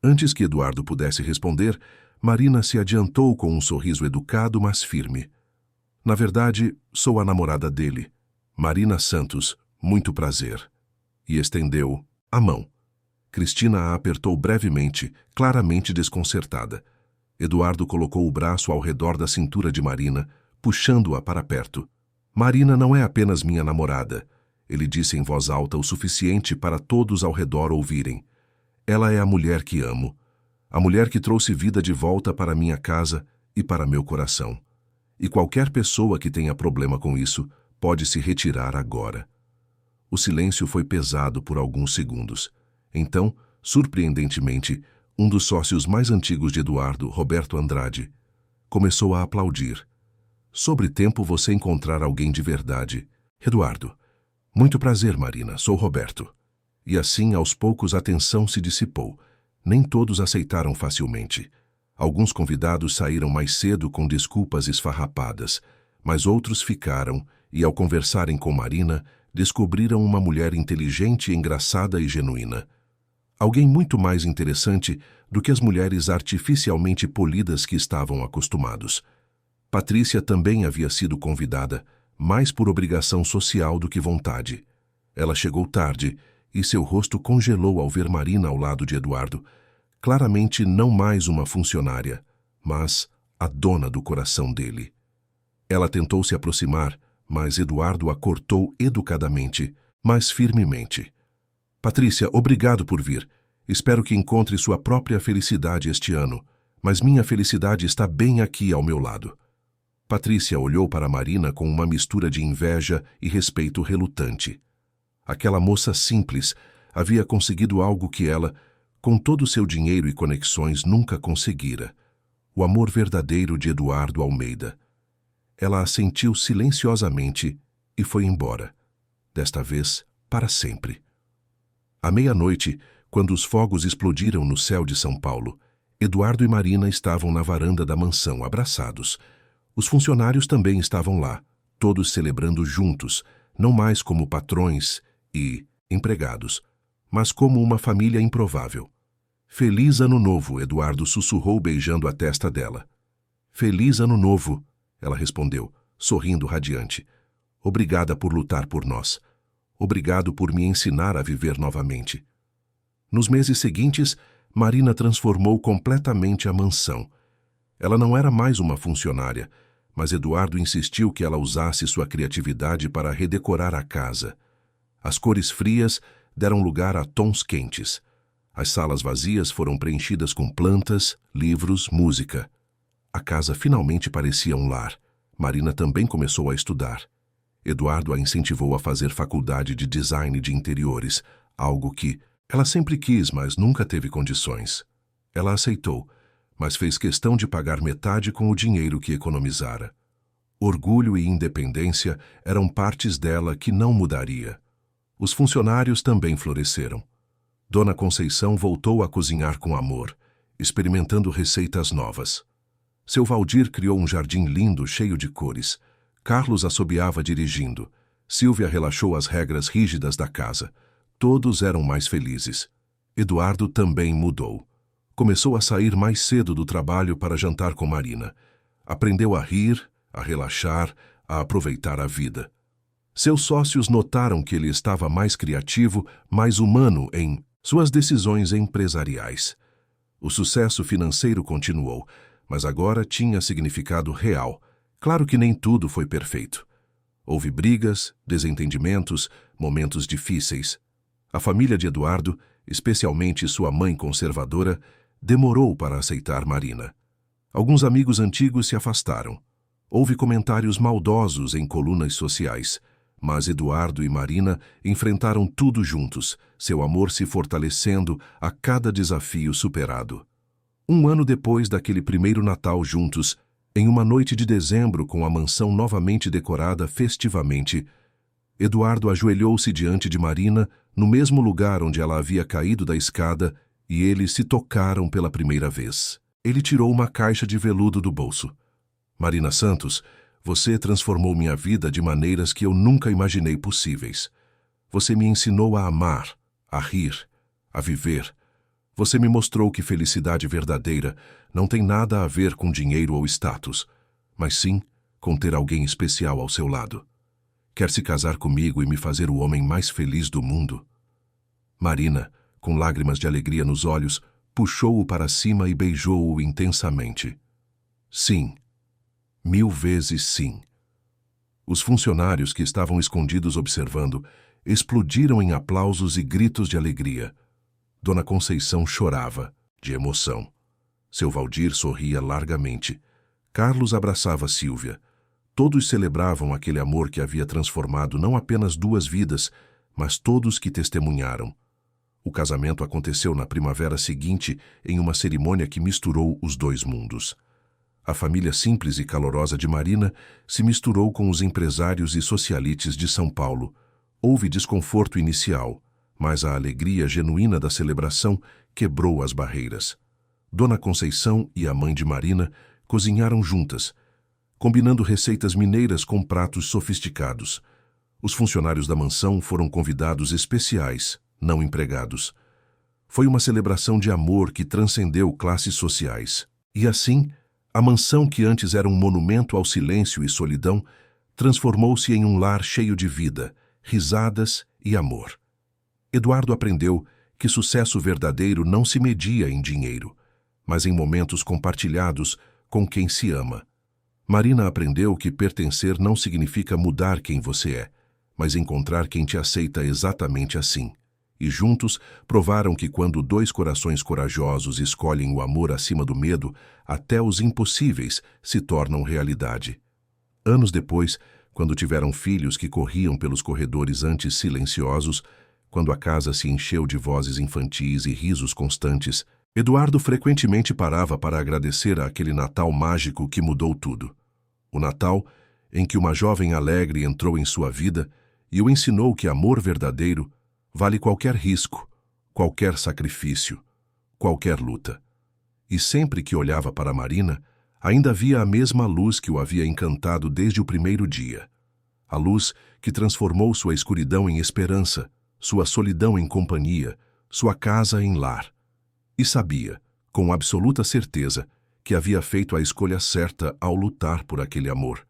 Antes que Eduardo pudesse responder, Marina se adiantou com um sorriso educado, mas firme. Na verdade, sou a namorada dele, Marina Santos, muito prazer. E estendeu a mão. Cristina a apertou brevemente, claramente desconcertada. Eduardo colocou o braço ao redor da cintura de Marina, puxando-a para perto. Marina não é apenas minha namorada, ele disse em voz alta o suficiente para todos ao redor ouvirem. Ela é a mulher que amo, a mulher que trouxe vida de volta para minha casa e para meu coração. E qualquer pessoa que tenha problema com isso pode se retirar agora. O silêncio foi pesado por alguns segundos. Então, surpreendentemente, um dos sócios mais antigos de Eduardo, Roberto Andrade, começou a aplaudir. Sobre tempo você encontrar alguém de verdade. Eduardo. Muito prazer, Marina. Sou Roberto. E assim, aos poucos, a tensão se dissipou. Nem todos aceitaram facilmente. Alguns convidados saíram mais cedo com desculpas esfarrapadas, mas outros ficaram e, ao conversarem com Marina, descobriram uma mulher inteligente, engraçada e genuína. Alguém muito mais interessante do que as mulheres artificialmente polidas que estavam acostumados. Patrícia também havia sido convidada, mais por obrigação social do que vontade. Ela chegou tarde e seu rosto congelou ao ver Marina ao lado de Eduardo. Claramente não mais uma funcionária, mas a dona do coração dele. Ela tentou se aproximar, mas Eduardo a cortou educadamente, mas firmemente. Patrícia, obrigado por vir. Espero que encontre sua própria felicidade este ano, mas minha felicidade está bem aqui ao meu lado. Patrícia olhou para Marina com uma mistura de inveja e respeito relutante. Aquela moça simples havia conseguido algo que ela, com todo o seu dinheiro e conexões, nunca conseguira: o amor verdadeiro de Eduardo Almeida. Ela assentiu silenciosamente e foi embora, desta vez para sempre. À meia-noite, quando os fogos explodiram no céu de São Paulo, Eduardo e Marina estavam na varanda da mansão, abraçados. Os funcionários também estavam lá, todos celebrando juntos, não mais como patrões e empregados, mas como uma família improvável. Feliz Ano Novo, Eduardo sussurrou beijando a testa dela. Feliz Ano Novo, ela respondeu, sorrindo radiante. Obrigada por lutar por nós. Obrigado por me ensinar a viver novamente. Nos meses seguintes, Marina transformou completamente a mansão. Ela não era mais uma funcionária, mas Eduardo insistiu que ela usasse sua criatividade para redecorar a casa. As cores frias deram lugar a tons quentes. As salas vazias foram preenchidas com plantas, livros, música. A casa finalmente parecia um lar. Marina também começou a estudar. Eduardo a incentivou a fazer faculdade de design de interiores, algo que ela sempre quis, mas nunca teve condições. Ela aceitou, mas fez questão de pagar metade com o dinheiro que economizara. Orgulho e independência eram partes dela que não mudaria. Os funcionários também floresceram. Dona Conceição voltou a cozinhar com amor, experimentando receitas novas. Seu Valdir criou um jardim lindo, cheio de cores. Carlos assobiava dirigindo. Sílvia relaxou as regras rígidas da casa. Todos eram mais felizes. Eduardo também mudou. Começou a sair mais cedo do trabalho para jantar com Marina. Aprendeu a rir, a relaxar, a aproveitar a vida. Seus sócios notaram que ele estava mais criativo, mais humano em suas decisões empresariais. O sucesso financeiro continuou, mas agora tinha significado real. Claro que nem tudo foi perfeito. Houve brigas, desentendimentos, momentos difíceis. A família de Eduardo, especialmente sua mãe conservadora, demorou para aceitar Marina. Alguns amigos antigos se afastaram. Houve comentários maldosos em colunas sociais, mas Eduardo e Marina enfrentaram tudo juntos, seu amor se fortalecendo a cada desafio superado. Um ano depois daquele primeiro Natal juntos, em uma noite de dezembro com a mansão novamente decorada festivamente, Eduardo ajoelhou-se diante de Marina, no mesmo lugar onde ela havia caído da escada, e eles se tocaram pela primeira vez. Ele tirou uma caixa de veludo do bolso. Marina Santos, você transformou minha vida de maneiras que eu nunca imaginei possíveis. Você me ensinou a amar, a rir, a viver. Você me mostrou que felicidade verdadeira não tem nada a ver com dinheiro ou status, mas sim com ter alguém especial ao seu lado. Quer se casar comigo e me fazer o homem mais feliz do mundo? Marina, com lágrimas de alegria nos olhos, puxou-o para cima e beijou-o intensamente. Sim. 1000 vezes sim. Os funcionários que estavam escondidos observando explodiram em aplausos e gritos de alegria. Dona Conceição chorava, de emoção. Seu Valdir sorria largamente. Carlos abraçava Sílvia. Todos celebravam aquele amor que havia transformado não apenas 2 vidas, mas todos que testemunharam. O casamento aconteceu na primavera seguinte em uma cerimônia que misturou os 2 mundos. A família simples e calorosa de Marina se misturou com os empresários e socialites de São Paulo. Houve desconforto inicial, mas a alegria genuína da celebração quebrou as barreiras. Dona Conceição e a mãe de Marina cozinharam juntas, combinando receitas mineiras com pratos sofisticados. Os funcionários da mansão foram convidados especiais, não empregados. Foi uma celebração de amor que transcendeu classes sociais. E assim, a mansão que antes era um monumento ao silêncio e solidão, transformou-se em um lar cheio de vida, risadas e amor. Eduardo aprendeu que sucesso verdadeiro não se media em dinheiro, mas em momentos compartilhados com quem se ama. Marina aprendeu que pertencer não significa mudar quem você é, mas encontrar quem te aceita exatamente assim. E juntos provaram que quando 2 corações corajosos escolhem o amor acima do medo, até os impossíveis se tornam realidade. Anos depois, quando tiveram filhos que corriam pelos corredores antes silenciosos, quando a casa se encheu de vozes infantis e risos constantes, Eduardo frequentemente parava para agradecer àquele Natal mágico que mudou tudo. O Natal em que uma jovem alegre entrou em sua vida e o ensinou que amor verdadeiro vale qualquer risco, qualquer sacrifício, qualquer luta. E sempre que olhava para Marina, ainda via a mesma luz que o havia encantado desde o primeiro dia. A luz que transformou sua escuridão em esperança, sua solidão em companhia, sua casa em lar. E sabia, com absoluta certeza, que havia feito a escolha certa ao lutar por aquele amor.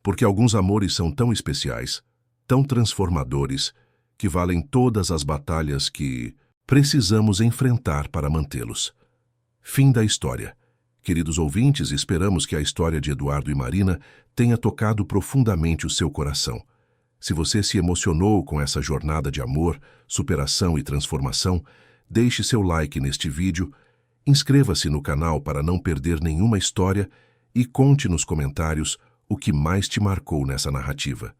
Porque alguns amores são tão especiais, tão transformadores, que valem todas as batalhas que precisamos enfrentar para mantê-los. Fim da história. Queridos ouvintes, esperamos que a história de Eduardo e Marina tenha tocado profundamente o seu coração. Se você se emocionou com essa jornada de amor, superação e transformação, deixe seu like neste vídeo, inscreva-se no canal para não perder nenhuma história e conte nos comentários o que mais te marcou nessa narrativa.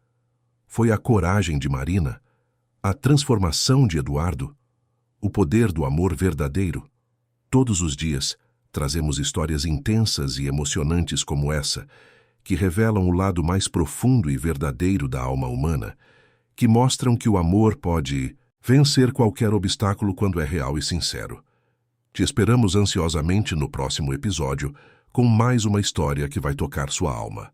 Foi a coragem de Marina? A transformação de Eduardo? O poder do amor verdadeiro? Todos os dias, trazemos histórias intensas e emocionantes como essa, que revelam o lado mais profundo e verdadeiro da alma humana, que mostram que o amor pode vencer qualquer obstáculo quando é real e sincero. Te esperamos ansiosamente no próximo episódio, com mais uma história que vai tocar sua alma.